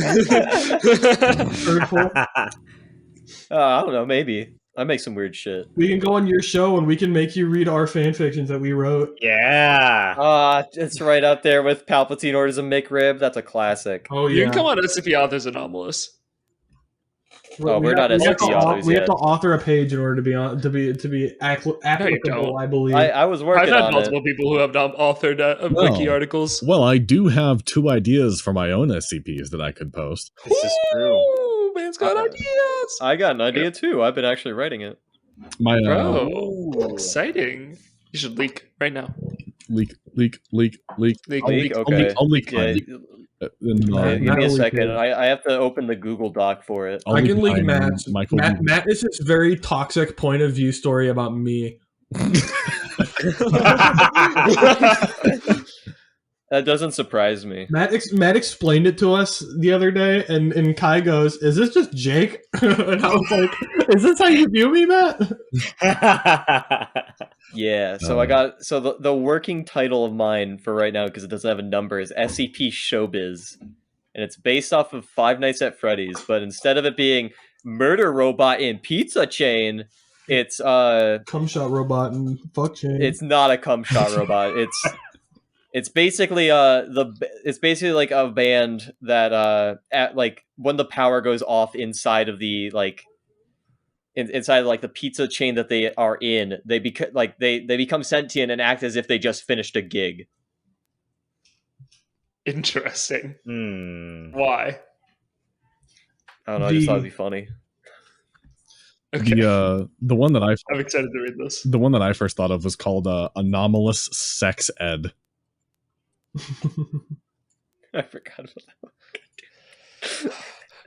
don't know. Maybe I make some weird shit. We can go on your show and we can make you read our fan fictions that we wrote. Yeah. It's right up there with Palpatine orders a McRib. That's a classic. Oh yeah. You can come on SCP Authors Anomalous. We're not SCP authors We yet. have to author a page in order to be applicable. I believe. I was working I've had on multiple it. people who have authored wiki articles. Well, I do have 2 ideas for my own SCPs that I could post. This is true. Ooh, man's got ideas. I got an idea too. I've been actually writing it. My Bro, exciting! You should leak right now. leak. Leak. Okay. I'll leak. Yeah, Matt give me a will second. leak it. I have to open the Google Doc for it. I can leak mine, Matt's. Michael. Matt is this very toxic point of view story about me. That doesn't surprise me. Matt explained it to us the other day, and Kai goes, "Is this just Jake?" And I was like, "Is this how you view me, Matt?" Yeah, so I got the working title of mine for right now, because it doesn't have a number, is SCP Showbiz, and it's based off of Five Nights at Freddy's, but instead of it being murder robot in pizza chain, it's Cum shot robot and fuck chain. it's not a cum shot robot. It's basically it's basically like a band that at when the power goes off inside of the inside of the pizza chain that they are in, they become sentient and act as if they just finished a gig. Interesting. Why? I don't know. I just thought it'd be funny. Okay. The one that I'm excited to read this. the one that I first thought of was called Anomalous Sex Ed. I forgot about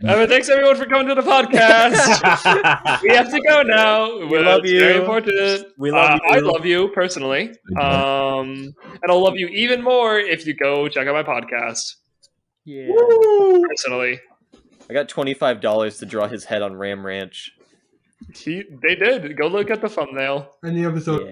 that. Thanks everyone for coming to the podcast. We have to go now. We love It's you. Very important. We love you. I love you personally. And I'll love you even more if you go check out my podcast. Yeah. Personally, I got $25 to draw his head on Ram Ranch. they did. Go look at the thumbnail. in the episode. Yeah.